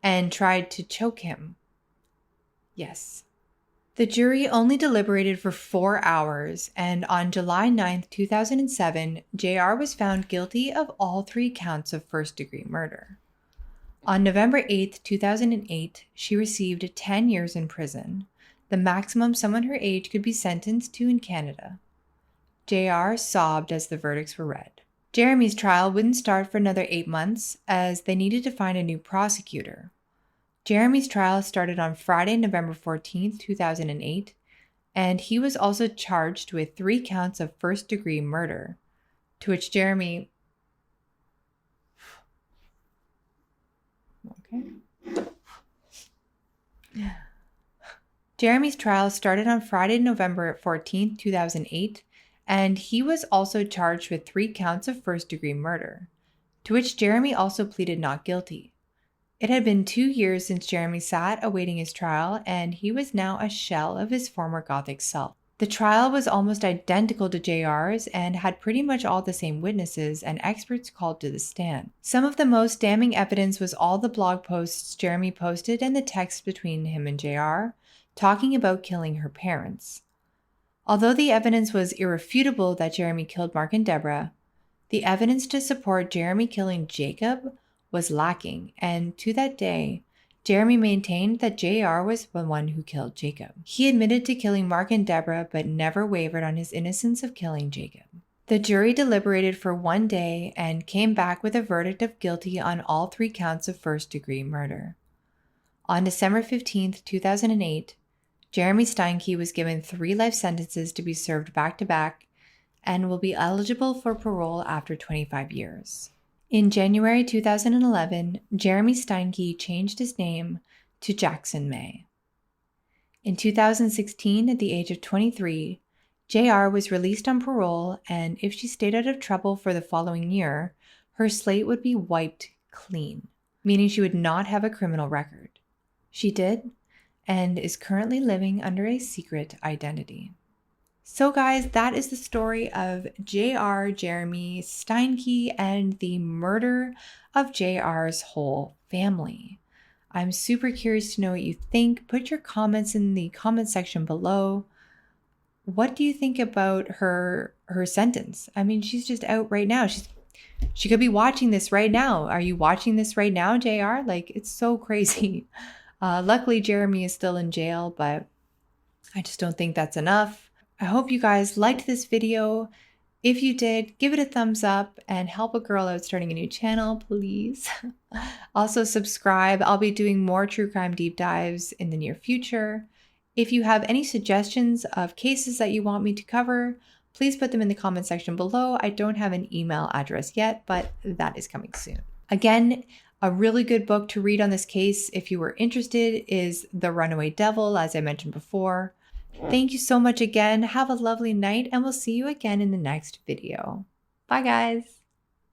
And tried to choke him? Yes. The jury only deliberated for 4 hours, and on July 9th, 2007, JR was found guilty of all 3 counts of first-degree murder. On November 8th, 2008, she received 10 years in prison, the maximum someone her age could be sentenced to in Canada. JR sobbed as the verdicts were read. Jeremy's trial wouldn't start for another 8 months, as they needed to find a new prosecutor. Jeremy's trial started on Friday, November 14th, 2008, and he was also charged with 3 counts of first-degree murder, to which Jeremy... Jeremy's trial started on Friday, November 14th, 2008, and he was also charged with 3 counts of first-degree murder, to which Jeremy also pleaded not guilty. It had been 2 years since Jeremy sat awaiting his trial, and he was now a shell of his former Gothic self. The trial was almost identical to JR's and had pretty much all the same witnesses and experts called to the stand. Some of the most damning evidence was all the blog posts Jeremy posted and the text between him and JR, talking about killing her parents. Although the evidence was irrefutable that Jeremy killed Mark and Deborah, the evidence to support Jeremy killing Jacob was lacking, and to that day, Jeremy maintained that JR was the one who killed Jacob. He admitted to killing Mark and Deborah, but never wavered on his innocence of killing Jacob. The jury deliberated for 1 day and came back with a verdict of guilty on all 3 counts of first-degree murder. On December 15, 2008, Jeremy Steinke was given 3 life sentences to be served back-to-back and will be eligible for parole after 25 years. In January 2011, Jeremy Steinke changed his name to Jackson May. In 2016, at the age of 23, JR was released on parole, and if she stayed out of trouble for the following year, her slate would be wiped clean, meaning she would not have a criminal record. She did, and is currently living under a secret identity. So guys, that is the story of JR Jeremy Steinke and the murder of JR's whole family. I'm super curious to know what you think. Put your comments in the comment section below. What do you think about her sentence? I mean, she's just out right now. She could be watching this right now. Are you watching this right now, JR? Like, it's so crazy. Luckily, Jeremy is still in jail, but I just don't think that's enough. I hope you guys liked this video. If you did, give it a thumbs up and help a girl out starting a new channel, please. Also subscribe. I'll be doing more true crime deep dives in the near future. If you have any suggestions of cases that you want me to cover, please put them in the comment section below. I don't have an email address yet, but that is coming soon. Again, a really good book to read on this case if you were interested is The Runaway Devil, as I mentioned before. Thank you so much again. Have a lovely night, and we'll see you again in the next video. Bye, guys.